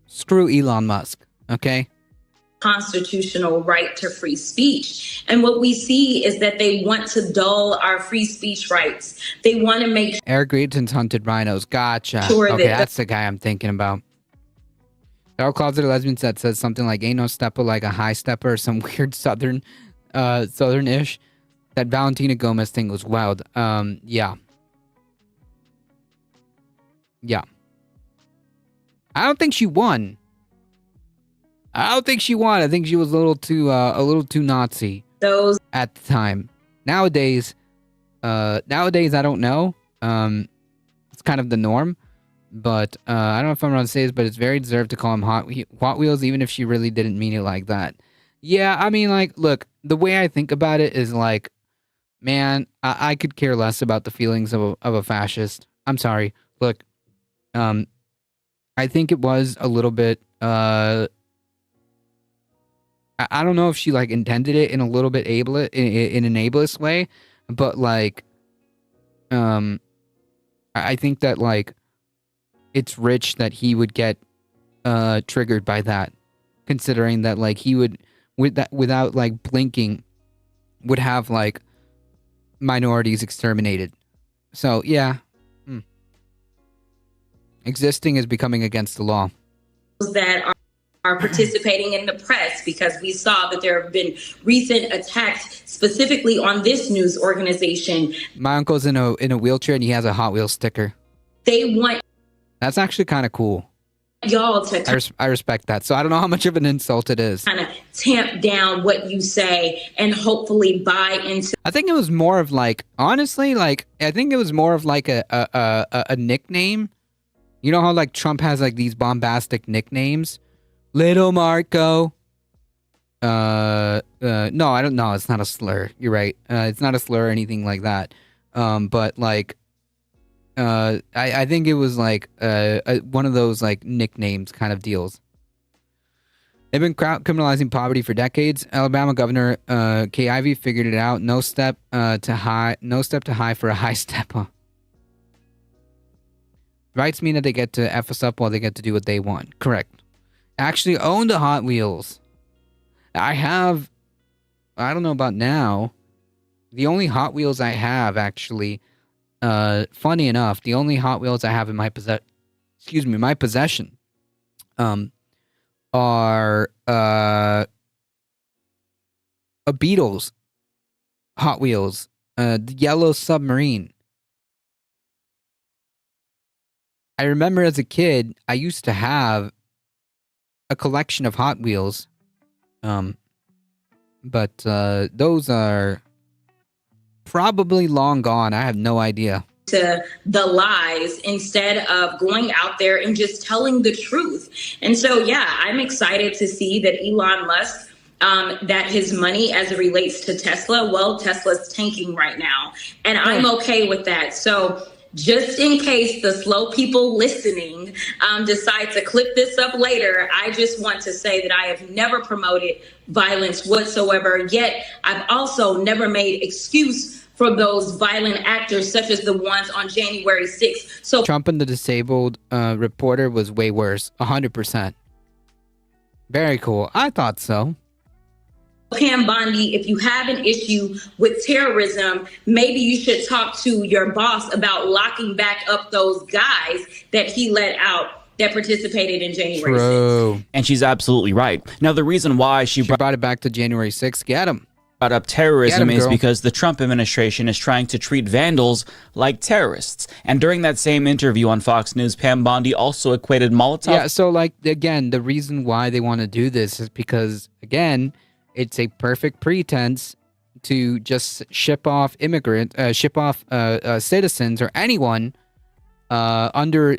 S3: Screw Elon Musk, okay?
S15: Constitutional right to free speech. And what we see is that they want to dull our free speech rights. They want to make
S3: Eric Greitens hunted rhinos. Gotcha.
S15: Sure
S3: Okay,
S15: that-
S3: that's the guy I'm thinking about. There are closeted lesbians that says something like "ain't no stepper like a high stepper" or some weird southern-ish. That Valentina Gomez thing was wild. Yeah. I don't think she won. I don't think she won. I think she was a little too Nazi
S15: those
S3: at the time. Nowadays, I don't know. It's kind of the norm, but I don't know if I'm wrong to say this, but it's very deserved to call him Hot Wheels, even if she really didn't mean it like that. Yeah, I mean, like, look, the way I think about it is like, man, I could care less about the feelings of a fascist. I'm sorry. Look, I think it was a little bit. I don't know if she like intended it in a little bit in an ableist way, but like, I think that like, it's rich that he would get triggered by that, considering that like he would without like blinking would have like minorities exterminated. So yeah, existing is becoming against the law.
S15: that are participating in the press, because we saw that there have been recent attacks specifically on this news organization.
S3: My uncle's in a wheelchair and he has a Hot Wheels sticker.
S15: They want
S3: That's actually kind of cool.
S15: y'all to
S3: I respect that. So I don't know how much of an insult it is.
S15: kind of tamp down what you say and hopefully buy into.
S3: I think it was more of like, honestly, like, I think it was more of like a nickname. You know how like Trump has like these bombastic nicknames? Little Marco. No, I don't know. It's not a slur. You're right. It's not a slur or anything like that. But like, I think it was like one of those like nicknames kind of deals. They've been criminalizing poverty for decades. Alabama Governor Kay Ivey figured it out. No step to high for a high step. Huh? Rights mean that they get to F us up while they get to do what they want. Correct. Actually own the Hot Wheels. I don't know about now. The only Hot Wheels I have actually, funny enough, the only Hot Wheels I have in my possession, are a Beatles Hot Wheels, the Yellow Submarine. I remember as a kid, I used to have a collection of Hot Wheels, but those are probably long gone. I have no idea.
S15: To the lies instead of going out there and just telling the truth. And so, yeah, I'm excited to see that Elon Musk, that his money as it relates to Tesla, well, Tesla's tanking right now. And I'm okay with that. So just in case the slow people listening decide to clip this up later, I just want to say that I have never promoted violence whatsoever. Yet I've also never made excuse for those violent actors, such as the ones on January 6th. So
S3: Trump and the disabled reporter was way worse. 100%. Very cool. I thought so.
S15: Pam Bondi, if you have an issue with terrorism, maybe you should talk to your boss about locking back up those guys that he let out that participated in January 6th.
S17: And she's absolutely right. Now, the reason why she
S3: brought it back to January 6th, get him.
S17: Brought up terrorism is
S3: girl.
S17: because the Trump administration is trying to treat vandals like terrorists. And during that same interview on Fox News, Pam Bondi also equated Molotov.
S3: Yeah, so like, again, the reason why they want to do this is because, again, it's a perfect pretense to just ship off citizens or anyone under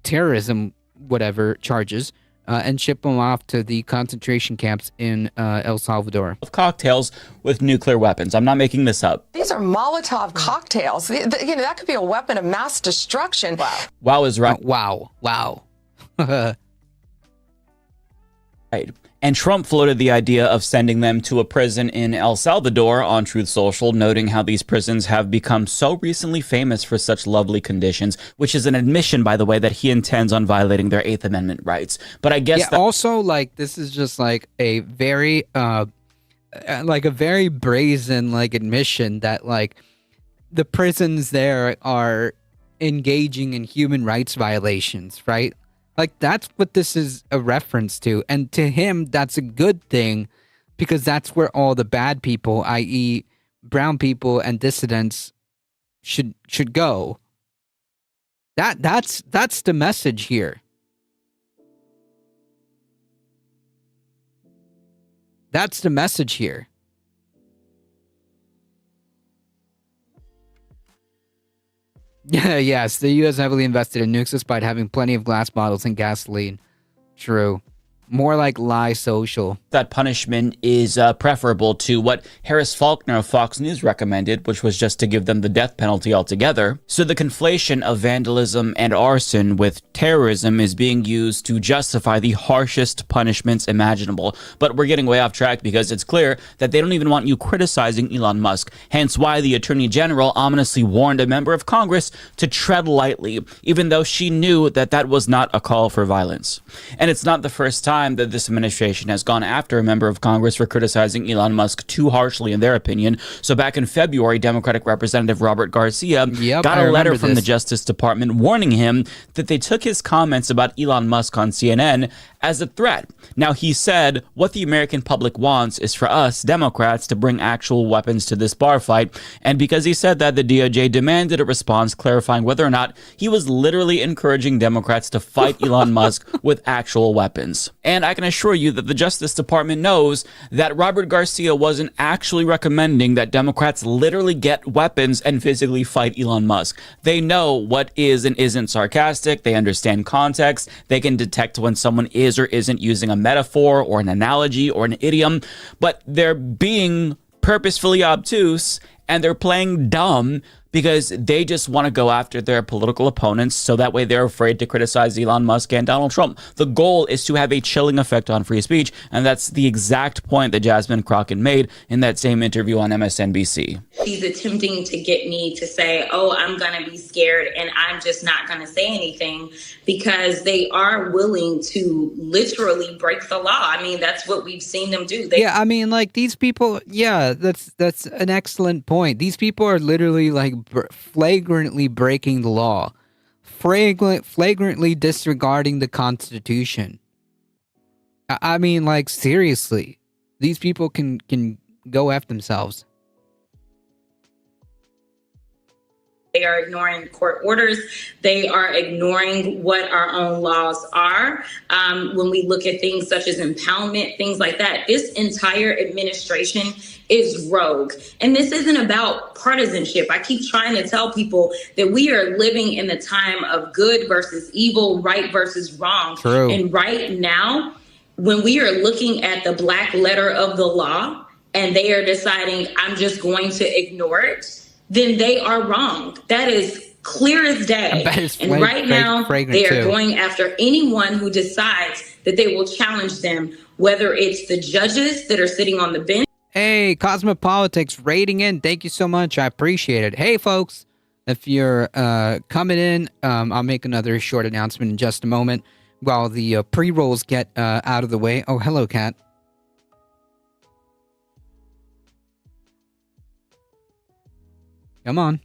S3: terrorism, whatever charges, and ship them off to the concentration camps in El Salvador.
S17: Cocktails with nuclear weapons. I'm not making this up.
S16: These are Molotov cocktails. That could be a weapon of mass destruction. Wow.
S17: Wow is right.
S3: Wow.
S17: Right. And Trump floated the idea of sending them to a prison in El Salvador on Truth Social, noting how these prisons have become so recently famous for such lovely conditions, which is an admission, by the way, that he intends on violating their Eighth Amendment rights. But I guess
S3: also, like, this is just like a very brazen like admission that like the prisons there are engaging in human rights violations, right? Like, that's what this is a reference to. And to him, that's a good thing because that's where all the bad people, i.e. brown people and dissidents, should go. That's the message here. That's the message here. Yeah, yes, the U.S. heavily invested in nukes despite having plenty of glass bottles and gasoline. True. More like lie social.
S17: That punishment is preferable to what Harris Faulkner of Fox News recommended, which was just to give them the death penalty altogether. So the conflation of vandalism and arson with terrorism is being used to justify the harshest punishments imaginable. But we're getting way off track because it's clear that they don't even want you criticizing Elon Musk. Hence why the Attorney General ominously warned a member of Congress to tread lightly, even though she knew that that was not a call for violence. And it's not the first time that this administration has gone after a member of Congress for criticizing Elon Musk too harshly in their opinion. So back in February, Democratic Representative Robert Garcia got a letter from the Justice Department warning him that they took his comments about Elon Musk on CNN as a threat. Now, he said, what the American public wants is for us, Democrats, to bring actual weapons to this bar fight. And because he said that, the DOJ demanded a response clarifying whether or not he was literally encouraging Democrats to fight Elon Musk with actual weapons. And I can assure you that the Justice Department knows that Robert Garcia wasn't actually recommending that Democrats literally get weapons and physically fight Elon Musk. They know what is and isn't sarcastic. They understand context. They can detect when someone is or isn't using a metaphor or an analogy or an idiom, but they're being purposefully obtuse and they're playing dumb because they just want to go after their political opponents so that way they're afraid to criticize Elon Musk and Donald Trump. The goal is to have a chilling effect on free speech, and that's the exact point that Jasmine Crockett made in that same interview on MSNBC.
S15: She's attempting to get me to say, oh, I'm going to be scared and I'm just not going to say anything because they are willing to literally break the law. I mean, that's what we've seen them do.
S3: Yeah, I mean, like these people, yeah, that's an excellent point. These people are literally like flagrantly breaking the law, flagrantly disregarding the Constitution. I mean, like seriously, these people can go F themselves.
S15: They are ignoring court orders. They are ignoring what our own laws are. When we look at things such as impoundment, things like that, this entire administration is rogue. And this isn't about partisanship. I keep trying to tell people that we are living in the time of good versus evil, right versus wrong.
S3: True.
S15: And right now, when we are looking at the black letter of the law and they are deciding, I'm just going to ignore it, then they are wrong. That is clear as day. And right now, they are going after anyone who decides that they will challenge them, whether it's the judges that are sitting on the bench.
S3: Hey, Cosmopolitics rating in. Thank you so much. I appreciate it. Hey, folks, if you're coming in, I'll make another short announcement in just a moment while the pre-rolls get out of the way. Oh, hello, Kat. Come on.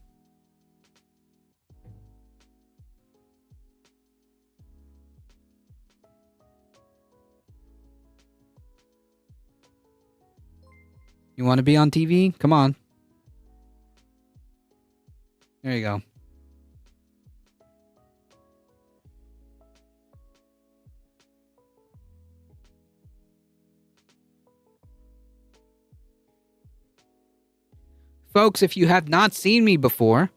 S3: You want to be on TV? Come on. There you go. Folks, if you have not seen me before,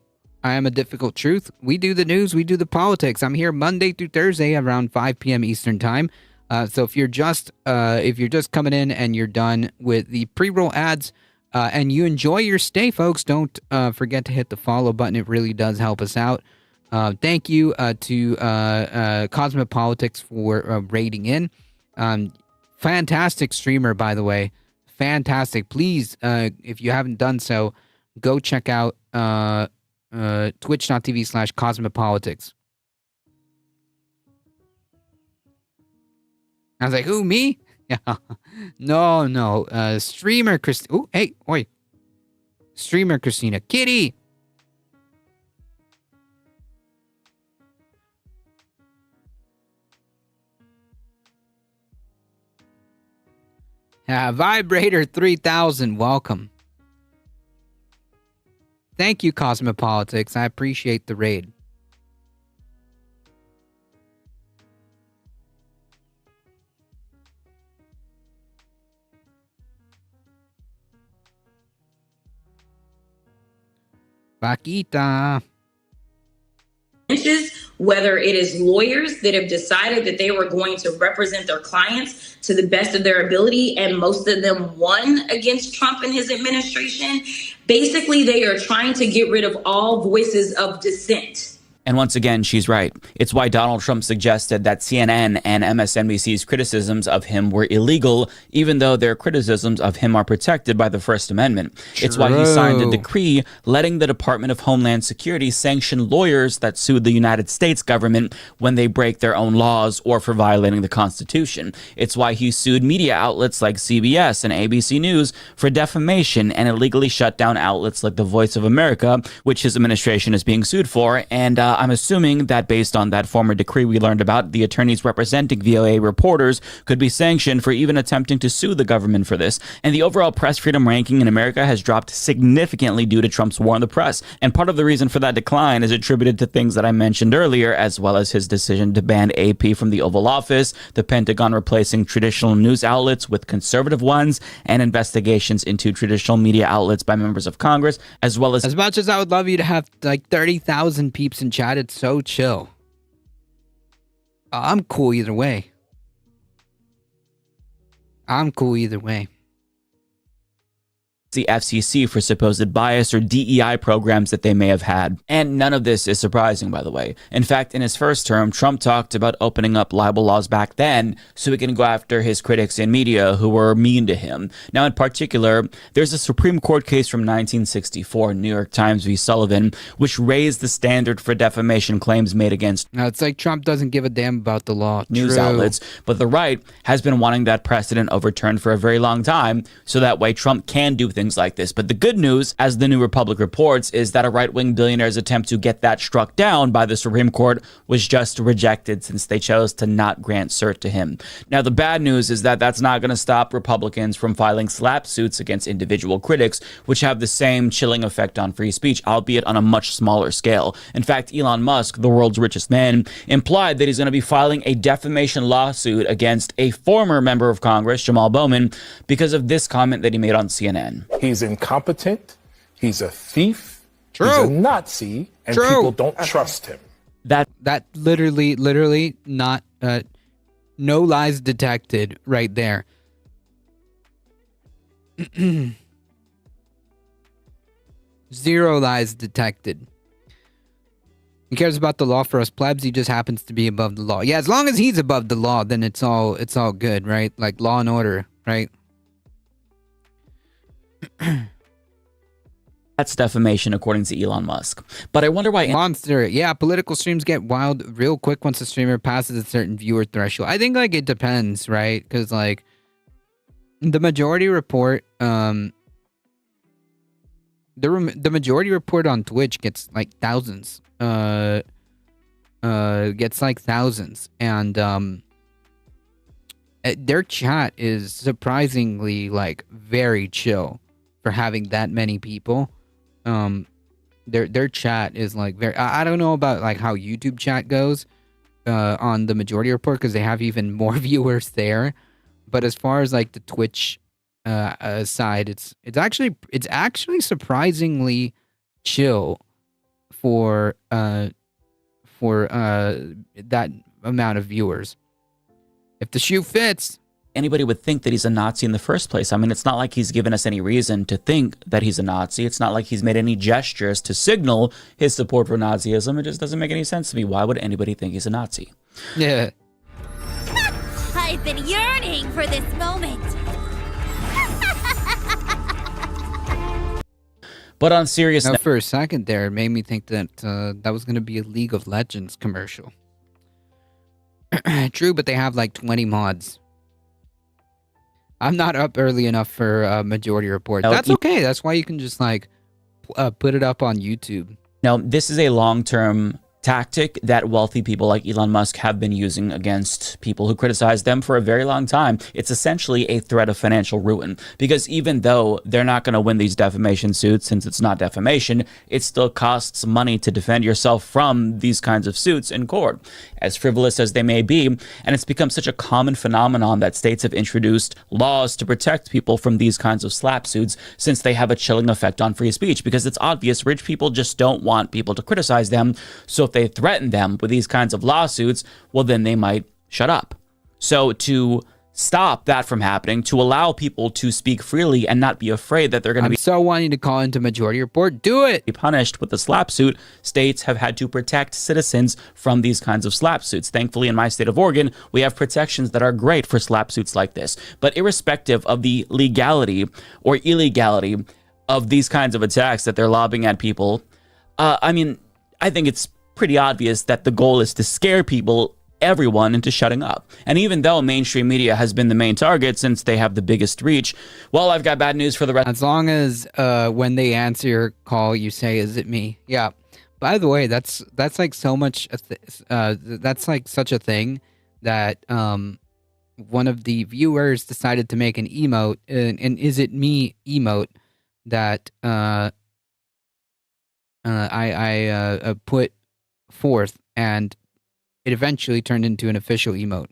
S3: I am a Difficult Truth. We do the news, we do the politics. I'm here Monday through Thursday around 5 p.m. Eastern Time. So if you're just coming in and you're done with the pre-roll ads and you enjoy your stay, folks, don't forget to hit the follow button. It really does help us out. Thank you to Cosmopolitics for rating in. Fantastic streamer, by the way. Fantastic. Please, if you haven't done so, go check out twitch.tv/Cosmopolitics. I was like, who, me? Yeah. No. Streamer Christina. Oh, hey, oi. Streamer Christina. Kitty! Vibrator 3000, welcome. Thank you, Cosmopolitics. I appreciate the raid. Paquita.
S15: Whether it is lawyers that have decided that they were going to represent their clients to the best of their ability, and most of them won against Trump and his administration. Basically, they are trying to get rid of all voices of dissent.
S17: And once again, she's right. It's why Donald Trump suggested that CNN and MSNBC's criticisms of him were illegal, even though their criticisms of him are protected by the First Amendment. It's why he signed a decree letting the Department of Homeland Security sanction lawyers that sued the United States government when they break their own laws or for violating the Constitution. It's why he sued media outlets like CBS and ABC News for defamation and illegally shut down outlets like The Voice of America, which his administration is being sued for. And I'm assuming that based on that former decree we learned about, the attorneys representing VOA reporters could be sanctioned for even attempting to sue the government for this. And the overall press freedom ranking in America has dropped significantly due to Trump's war on the press. And part of the reason for that decline is attributed to things that I mentioned earlier, as well as his decision to ban AP from the Oval Office, the Pentagon replacing traditional news outlets with conservative ones, and investigations into traditional media outlets by members of Congress, as well as
S3: much as I would love you to have like 30,000 peeps in chat, it's so chill. I'm cool either way.
S17: the FCC for supposed bias or DEI programs that they may have had. And none of this is surprising, by the way. In fact, in his first term, Trump talked about opening up libel laws back then so he can go after his critics in media who were mean to him. Now, in particular, there's a Supreme Court case from 1964, New York Times v. Sullivan, which raised the standard for defamation claims made against
S3: it's like Trump doesn't give a damn about the law.
S17: News outlets, but the right has been wanting that precedent overturned for a very long time, so that way Trump can do things like this. But the good news, as the New Republic reports, is that a right-wing billionaire's attempt to get that struck down by the Supreme Court was just rejected since they chose to not grant cert to him. Now, the bad news is that that's not going to stop Republicans from filing slap suits against individual critics, which have the same chilling effect on free speech, albeit on a much smaller scale. In fact, Elon Musk, the world's richest man, implied that he's going to be filing a defamation lawsuit against a former member of Congress, Jamal Bowman, because of this comment that he made on CNN.
S18: He's incompetent, he's a thief, he's a Nazi, and people don't trust him.
S3: That literally not no lies detected right there. Zero lies detected. He cares about the law for us plebs. He just happens to be above the law. Yeah, as long as he's above the law, then it's all good, right? Like law and order, right?
S17: That's defamation according to Elon Musk. But I wonder why...
S3: Monster. Yeah, political streams get wild real quick once a streamer passes a certain viewer threshold. I think like it depends, right? Because like the Majority Report, the Majority Report on Twitch gets like thousands. Gets like thousands, and their chat is surprisingly like very chill for having that many people. Their chat is like very. I don't know about like how YouTube chat goes on the Majority Report because they have even more viewers there, but as far as like the Twitch side, it's actually surprisingly chill for that amount of viewers. If the shoe fits.
S17: Anybody would think that he's a Nazi in the first place. I mean, it's not like he's given us any reason to think that he's a Nazi. It's not like he's made any gestures to signal his support for Nazism. It just doesn't make any sense to me. Why would anybody think he's a Nazi?
S3: Yeah.
S2: I've been yearning for this moment.
S17: But on serious
S3: note, for a second there, it made me think that that was going to be a League of Legends commercial. True, but they have like 20 mods. I'm not up early enough for Majority Report. That's okay. That's why you can just like put it up on YouTube.
S17: Now, this is a long-term tactic that wealthy people like Elon Musk have been using against people who criticize them for a very long time. It's essentially a threat of financial ruin, because even though they're not going to win these defamation suits, since it's not defamation, it still costs money to defend yourself from these kinds of suits in court, as frivolous as they may be. And it's become such a common phenomenon that states have introduced laws to protect people from these kinds of slap suits, since they have a chilling effect on free speech, because it's obvious rich people just don't want people to criticize them. So if they threaten them with these kinds of lawsuits, well, then they might shut up. So to stop that from happening, to allow people to speak freely and not be afraid that they're going to be
S3: so wanting to call into Majority Report, do it.
S17: Be punished with a slap suit, states have had to protect citizens from these kinds of slap suits. Thankfully, in my state of Oregon, we have protections that are great for slap suits like this. But irrespective of the legality or illegality of these kinds of attacks that they're lobbing at people, I think it's pretty obvious that the goal is to scare people, everyone, into shutting up. And even though mainstream media has been the main target since they have the biggest reach, well, I've got bad news for the rest.
S3: As long as when they answer your call, you say, "Is it me?" Yeah. By the way, that's like so much. That's like such a thing that one of the viewers decided to make an emote, an "Is it me" emote that I put forth, and it eventually turned into an official emote.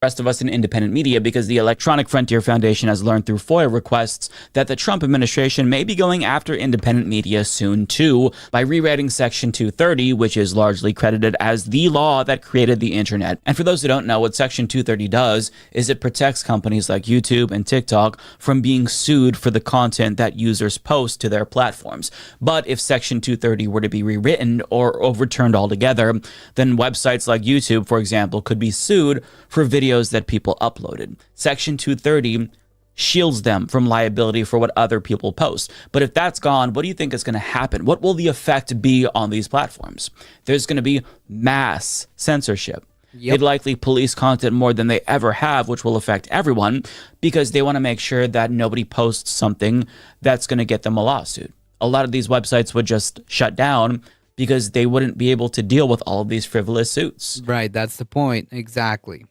S17: Rest of us in independent media, because the Electronic Frontier Foundation has learned through FOIA requests that the Trump administration may be going after independent media soon too, by rewriting Section 230, which is largely credited as the law that created the internet. And for those who don't know, what Section 230 does is it protects companies like YouTube and TikTok from being sued for the content that users post to their platforms. But if Section 230 were to be rewritten or overturned altogether, then websites like YouTube, for example, could be sued for videos that people uploaded. Section 230 shields them from liability for what other people post. But if that's gone, what do you think is going to happen? What will the effect be on these platforms? There's going to be mass censorship. They'd likely police content more than they ever have, which will affect everyone, because they want to make sure that nobody posts something that's going to get them a lawsuit. A lot of these websites would just shut down because they wouldn't be able to deal with all of these frivolous suits.
S3: Right, that's the point. Exactly.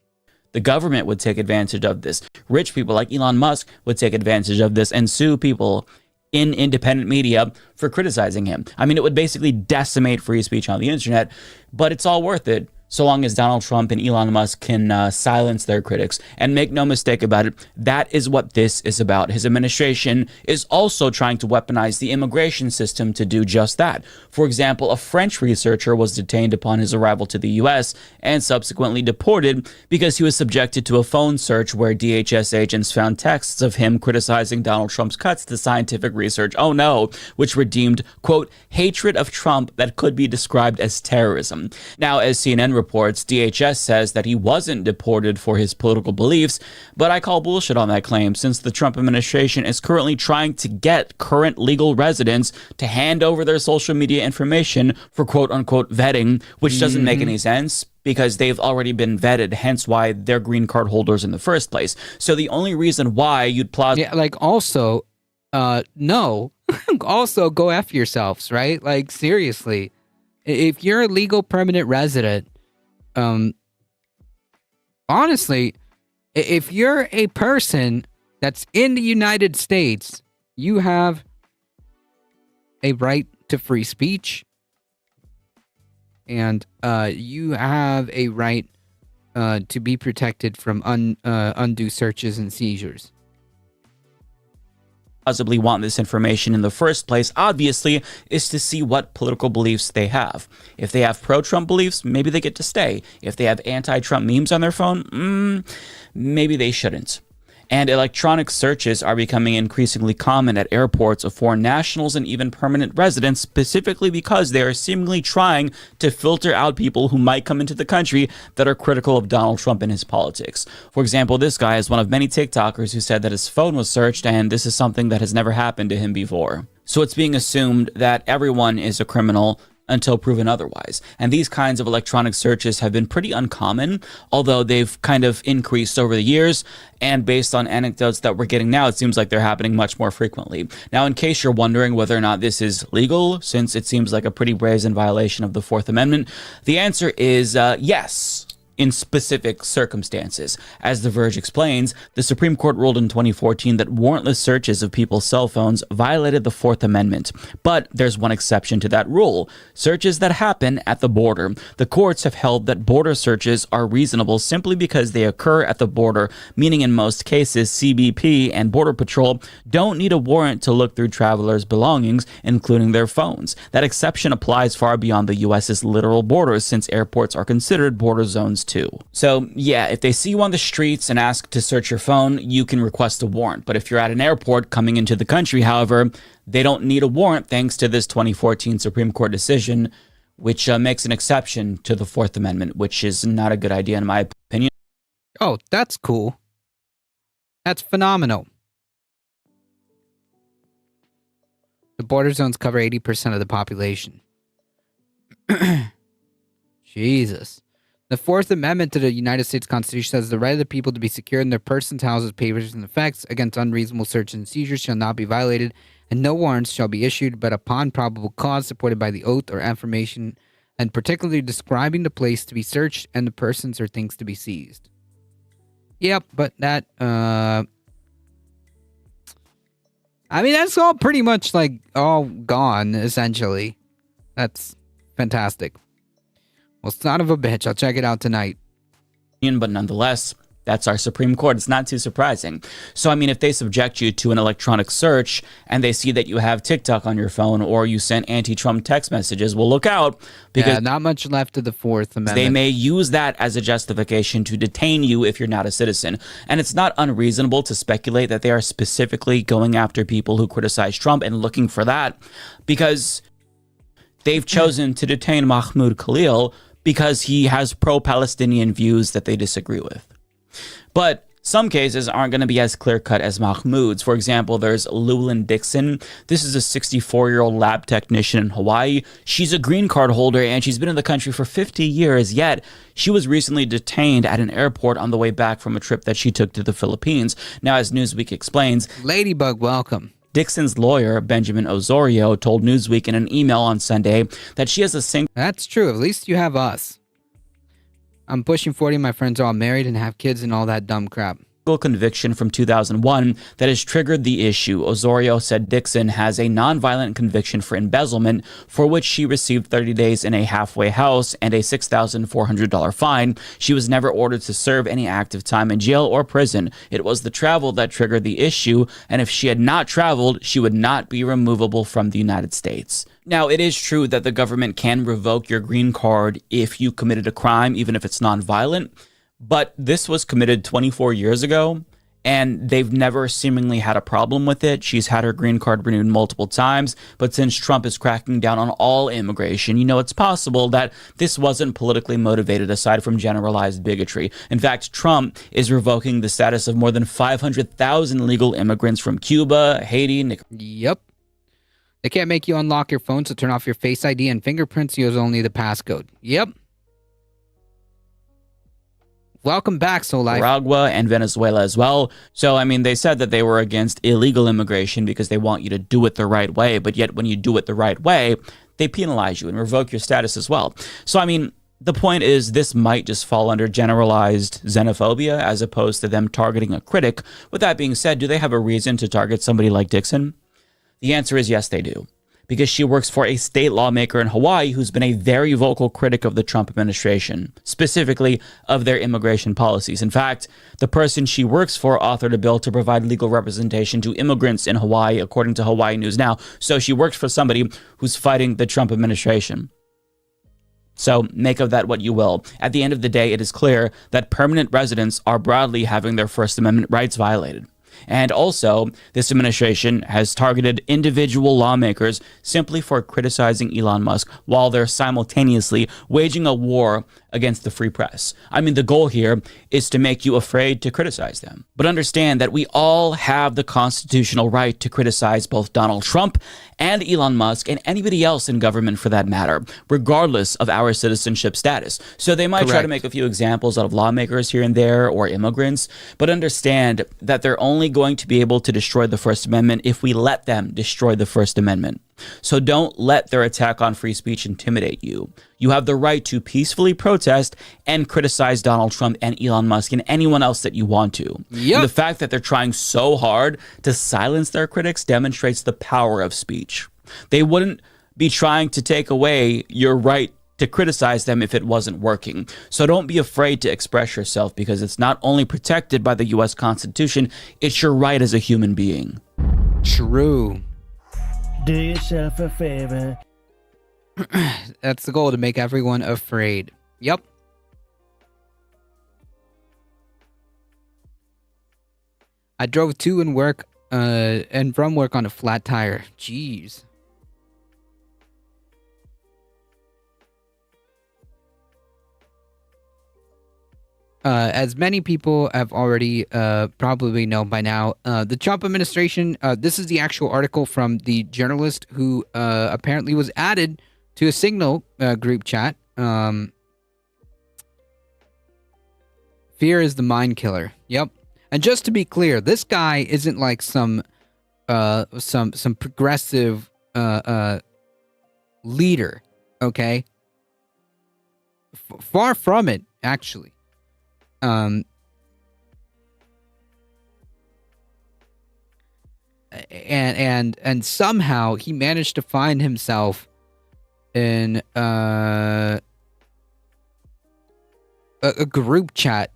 S17: The government would take advantage of this. Rich people like Elon Musk would take advantage of this and sue people in independent media for criticizing him. I mean, it would basically decimate free speech on the internet, but it's all worth it so long as Donald Trump and Elon Musk can silence their critics. And make no mistake about it, that is what this is about. His administration is also trying to weaponize the immigration system to do just that. For example, a French researcher was detained upon his arrival to the U.S. and subsequently deported because he was subjected to a phone search where DHS agents found texts of him criticizing Donald Trump's cuts to scientific research. Oh no, which redeemed, quote, hatred of Trump that could be described as terrorism. Now, as CNN reports, DHS says that he wasn't deported for his political beliefs, but I call bullshit on that claim, since the Trump administration is currently trying to get current legal residents to hand over their social media information for quote-unquote vetting, which doesn't make any sense, because they've already been vetted, hence why they're green card holders in the first place. So the only reason why you'd
S3: Yeah, like also, no, also go F yourselves, right? Like, seriously. If you're a legal permanent resident, honestly, if you're a person that's in the United States, you have a right to free speech, and you have a right to be protected from undue searches and seizures.
S17: Possibly want this information in the first place, obviously, is to see what political beliefs they have. If they have pro-Trump beliefs, maybe they get to stay. If they have anti-Trump memes on their phone, maybe they shouldn't. And electronic searches are becoming increasingly common at airports of foreign nationals and even permanent residents, specifically because they are seemingly trying to filter out people who might come into the country that are critical of Donald Trump and his politics. For example, this guy is one of many TikTokers who said that his phone was searched, and this is something that has never happened to him before. So it's being assumed that everyone is a criminal until proven otherwise. And these kinds of electronic searches have been pretty uncommon, although they've kind of increased over the years. And based on anecdotes that we're getting now, it seems like they're happening much more frequently. Now, in case you're wondering whether or not this is legal, since it seems like a pretty brazen violation of the Fourth Amendment, the answer is yes. In specific circumstances. As The Verge explains, the Supreme Court ruled in 2014 that warrantless searches of people's cell phones violated the Fourth Amendment. But there's one exception to that rule: searches that happen at the border. The courts have held that border searches are reasonable simply because they occur at the border, meaning in most cases, CBP and Border Patrol don't need a warrant to look through travelers' belongings, including their phones. That exception applies far beyond the U.S.'s literal borders, since airports are considered border zones too. So yeah, if they see you on the streets and ask to search your phone, you can request a warrant. But if you're at an airport coming into the country, however, they don't need a warrant thanks to this 2014 Supreme Court decision, which makes an exception to the Fourth Amendment, which is not a good idea in my opinion.
S3: Oh, that's cool. That's phenomenal. The border zones cover 80% of the population. Jesus. The Fourth Amendment to the United States Constitution says the right of the people to be secure in their persons, houses, papers, and effects against unreasonable search and seizure shall not be violated, and no warrants shall be issued but upon probable cause supported by the oath or affirmation, and particularly describing the place to be searched and the persons or things to be seized. Yep, but that, I mean, that's all pretty much, like, all gone, essentially. That's fantastic. Well, son of a bitch, I'll check it out tonight.
S17: But nonetheless, that's our Supreme Court. It's not too surprising. So, I mean, if they subject you to an electronic search and they see that you have TikTok on your phone or you sent anti-Trump text messages, well, look out. Because
S3: not much left of the Fourth Amendment.
S17: They may use that as a justification to detain you if you're not a citizen. And it's not unreasonable to speculate that they are specifically going after people who criticize Trump and looking for that, because they've chosen to detain Mahmoud Khalil because he has pro-Palestinian views that they disagree with. But some cases aren't going to be as clear-cut as Mahmoud's. For example, there's Llewellyn Dixon. This is a 64-year-old lab technician in Hawaii. She's a green card holder, and she's been in the country for 50 years, yet she was recently detained at an airport on the way back from a trip that she took to the Philippines. Now, as Newsweek explains,
S3: Ladybug, welcome.
S17: Dixon's lawyer, Benjamin Osorio, told Newsweek in an email on Sunday that she has a single...
S3: That's true. At least you have us. I'm pushing 40. My friends are all married and have kids and all that dumb crap.
S17: Conviction from 2001 that has triggered the issue. Osorio said Dixon has a nonviolent conviction for embezzlement, for which she received 30 days in a halfway house and a $6,400 fine. She was never ordered to serve any active time in jail or prison. It was the travel that triggered the issue, and if she had not traveled, she would not be removable from the United States. Now, it is true that the government can revoke your green card if you committed a crime, even if it's nonviolent. But this was committed 24 years ago, and they've never seemingly had a problem with it. She's had her green card renewed multiple times, but since Trump is cracking down on all immigration, it's possible that this wasn't politically motivated aside from generalized bigotry. In fact, Trump is revoking the status of more than 500,000 legal immigrants from Cuba, Haiti, Nicaragua.
S3: Yep. They can't make you unlock your phone, so turn off your Face ID and fingerprints. Use only the passcode. Yep. Welcome back, Soul Life.
S17: Nicaragua and Venezuela as well. So, I mean, they said that they were against illegal immigration because they want you to do it the right way. But yet, when you do it the right way, they penalize you and revoke your status as well. So, I mean, the point is this might just fall under generalized xenophobia as opposed to them targeting a critic. With that being said, do they have a reason to target somebody like Dixon? The answer is yes, they do. Because she works for a state lawmaker in Hawaii who's been a very vocal critic of the Trump administration, specifically of their immigration policies. In fact, the person she works for authored a bill to provide legal representation to immigrants in Hawaii, according to Hawaii News Now. So she works for somebody who's fighting the Trump administration. So make of that what you will. At the end of the day, it is clear that permanent residents are broadly having their First Amendment rights violated. And also, this administration has targeted individual lawmakers simply for criticizing Elon Musk while they're simultaneously waging a war against the free press. I mean, the goal here is to make you afraid to criticize them. But understand that we all have the constitutional right to criticize both Donald Trump and Elon Musk and anybody else in government for that matter, regardless of our citizenship status. So they might try to
S3: Correct.
S17: make a few examples out of lawmakers here and there or immigrants, but understand that they're only going to be able to destroy the First Amendment if we let them destroy the First Amendment. So don't let their attack on free speech intimidate you. You have the right to peacefully protest and criticize Donald Trump and Elon Musk and anyone else that you want to.
S3: Yep.
S17: And the fact that they're trying so hard to silence their critics demonstrates the power of speech. They wouldn't be trying to take away your right to criticize them if it wasn't working. So don't be afraid to express yourself, because it's not only protected by the US Constitution, it's your right as a human being.
S3: True.
S19: Do yourself a favor.
S3: That's the goal, to make everyone afraid. Yep. I drove to and work and from work on a flat tire. Jeez. As many people have already probably know by now, the Trump administration, this is the actual article from the journalist who apparently was added to a Signal group chat. Fear is the mind killer. Yep. And just to be clear, this guy isn't like some progressive leader, okay? Far from it, actually. And somehow he managed to find himself in a group chat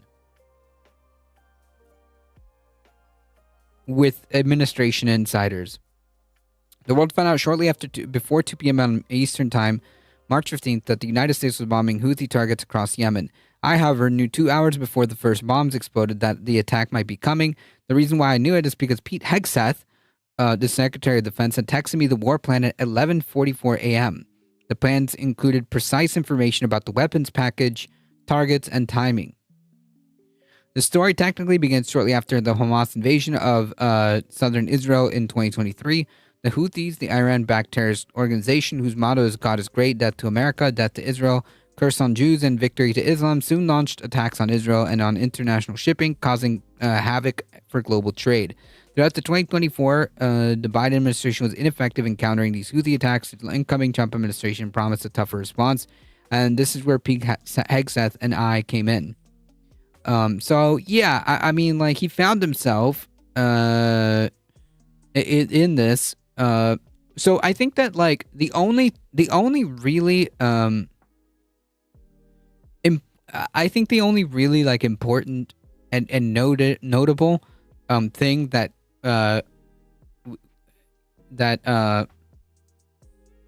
S3: with administration insiders. The world found out shortly before 2 p.m. on Eastern Time, March 15th, that the United States was bombing Houthi targets across Yemen. I, however, knew 2 hours before the first bombs exploded that the attack might be coming. The reason why I knew it is because Pete Hegseth, the Secretary of Defense, had texted me the war plan at 11:44 a.m. The plans included precise information about the weapons package, targets, and timing. The story technically begins shortly after the Hamas invasion of southern Israel in 2023. The Houthis, the Iran-backed terrorist organization whose motto is God is great, death to America, death to Israel, curse on Jews, and victory to Islam, soon launched attacks on Israel and on international shipping, causing havoc for global trade. Throughout the 2024, the Biden administration was ineffective in countering these Houthi attacks. The incoming Trump administration promised a tougher response, and this is where Pete Hegseth and I came in. So yeah, I mean, like, he found himself in this. So I think that, like, the only really I think the only really, like, important and notable thing that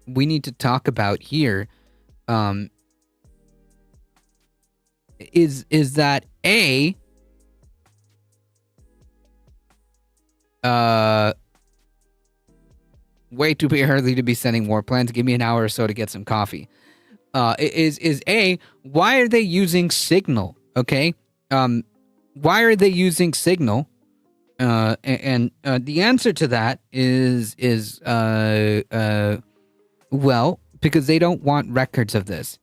S3: we need to talk about here is that way too early to be sending war plans. Give me an hour or so to get some coffee. Why are they using Signal? Okay. Why are they using Signal? And the answer to that is well, because they don't want records of this.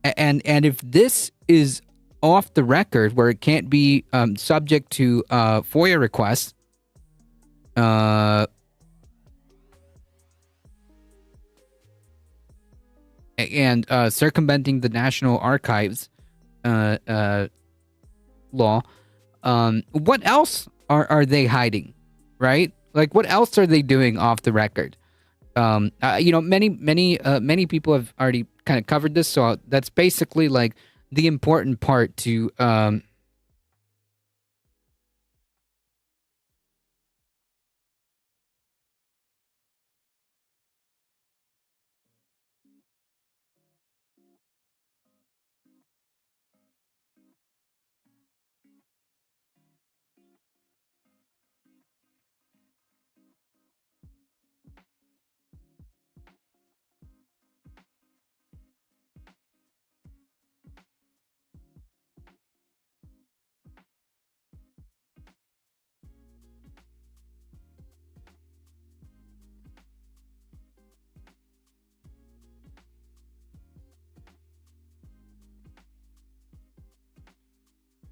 S3: And if this is off the record, where it can't be subject to FOIA requests, and circumventing the National Archives law, what else are they hiding, right? Like, what else are they doing off the record? Many people have already kind of covered this, so that's basically like the important part to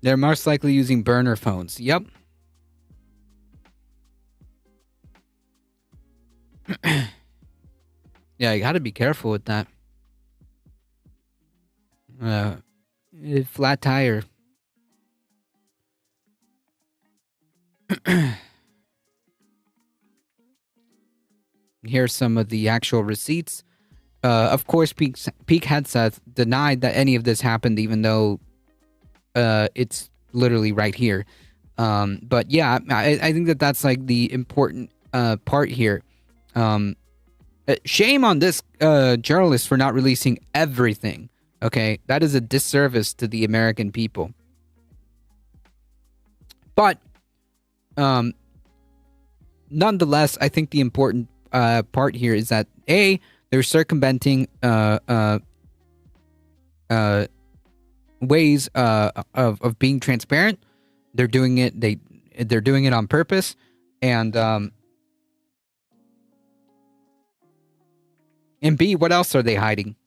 S3: They're most likely using burner phones. Yep. Yeah, you got to be careful with that. Flat tire. Here's some of the actual receipts. Of course, Peak Headsets denied that any of this happened, even though it's literally right here. But yeah, I think that that's like the important part here. Shame on this journalist for not releasing everything. Okay, that is a disservice to the American people. But nonetheless, I think the important part here is that they're circumventing ways of being transparent. They're doing it. They're doing it on purpose, and B, what else are they hiding?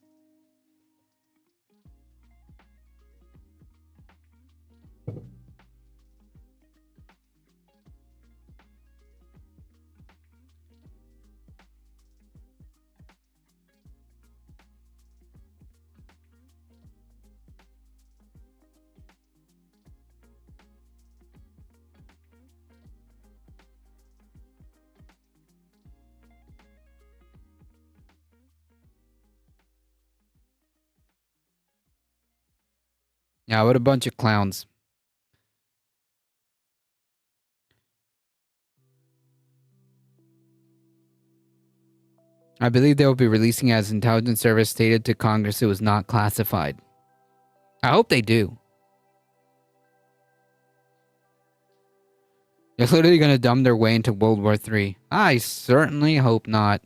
S3: Yeah, what a bunch of clowns. I believe they will be releasing as intelligence service stated to Congress it was not classified. I hope they do. They're literally going to dumb their way into World War III. I certainly hope not.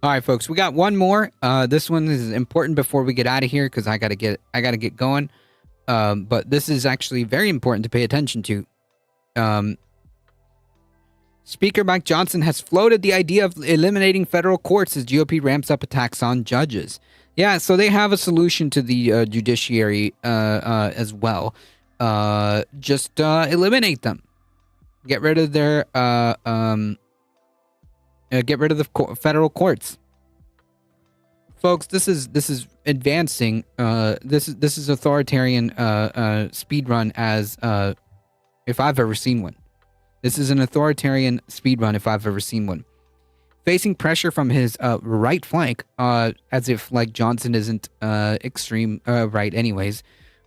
S3: All right, folks, we got one more. This one is important before we get out of here because I gotta get going. But this is actually very important to pay attention to. Speaker Mike Johnson has floated the idea of eliminating federal courts as GOP ramps up attacks on judges. Yeah, so they have a solution to the judiciary as well. Just eliminate them. Get rid of their get rid of the federal courts, folks. This is advancing. This is authoritarian speed run as if I've ever seen one. This is an authoritarian speed run if I've ever seen one. Facing pressure from his right flank, as if like Johnson isn't extreme right anyways.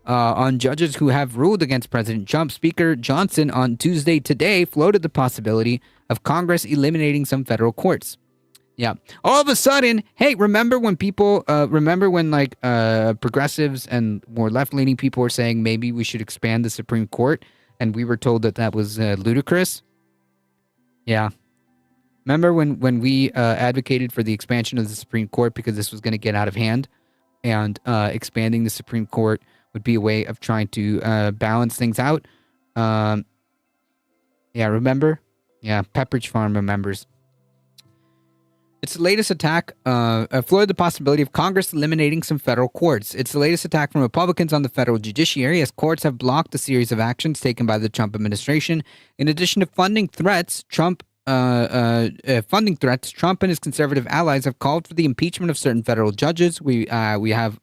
S3: On judges who have ruled against President Trump, Speaker Johnson on Tuesday today floated the possibility of Congress eliminating some federal courts. Yeah. All of a sudden, hey, remember when progressives and more left-leaning people were saying maybe we should expand the Supreme Court, and we were told that was ludicrous? Yeah. Remember when we advocated for the expansion of the Supreme Court because this was going to get out of hand, and expanding the Supreme Court would be a way of trying to balance things out? Yeah, remember? Yeah, Pepperidge Farm remembers. It's the latest attack, floated the possibility of Congress eliminating some federal courts. It's the latest attack from Republicans on the federal judiciary as courts have blocked a series of actions taken by the Trump administration. In addition to funding threats, Trump and his conservative allies have called for the impeachment of certain federal judges. We have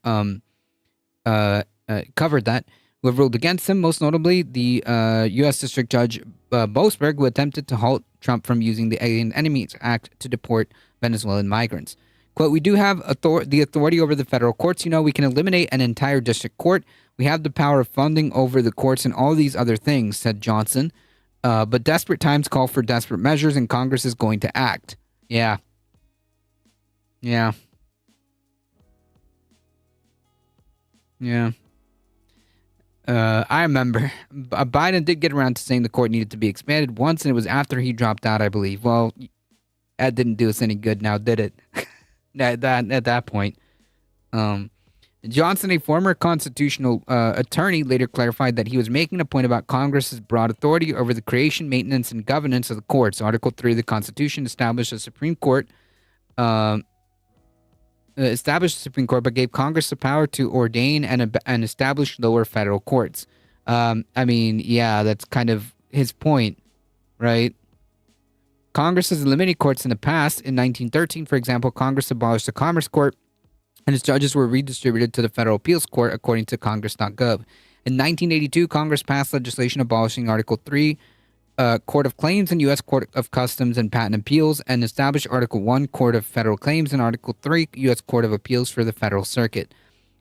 S3: covered that, who have ruled against him, most notably the U.S. District Judge Boasberg, who attempted to halt Trump from using the Alien Enemies Act to deport Venezuelan migrants. Quote, we do have the authority over the federal courts. We can eliminate an entire district court. We have the power of funding over the courts and all these other things, said Johnson. But desperate times call for desperate measures, and Congress is going to act. Yeah. Yeah. Yeah. I remember Biden did get around to saying the court needed to be expanded once, and it was after he dropped out, I believe. Well, that didn't do us any good now, did it? at that point. Johnson, a former constitutional attorney, later clarified that he was making a point about Congress's broad authority over the creation, maintenance, and governance of the courts. Article 3 of the Constitution established a Supreme Court, but gave Congress the power to ordain and establish lower federal courts. I mean, yeah, that's kind of his point, right? Congress has eliminated courts in the past. In 1913, for example, Congress abolished the Commerce Court, and its judges were redistributed to the Federal Appeals Court, according to Congress.gov. In 1982, Congress passed legislation abolishing Article 3, Court of Claims and U.S. Court of Customs and Patent Appeals, and established Article 1, Court of Federal Claims, and Article 3, U.S. Court of Appeals for the Federal Circuit.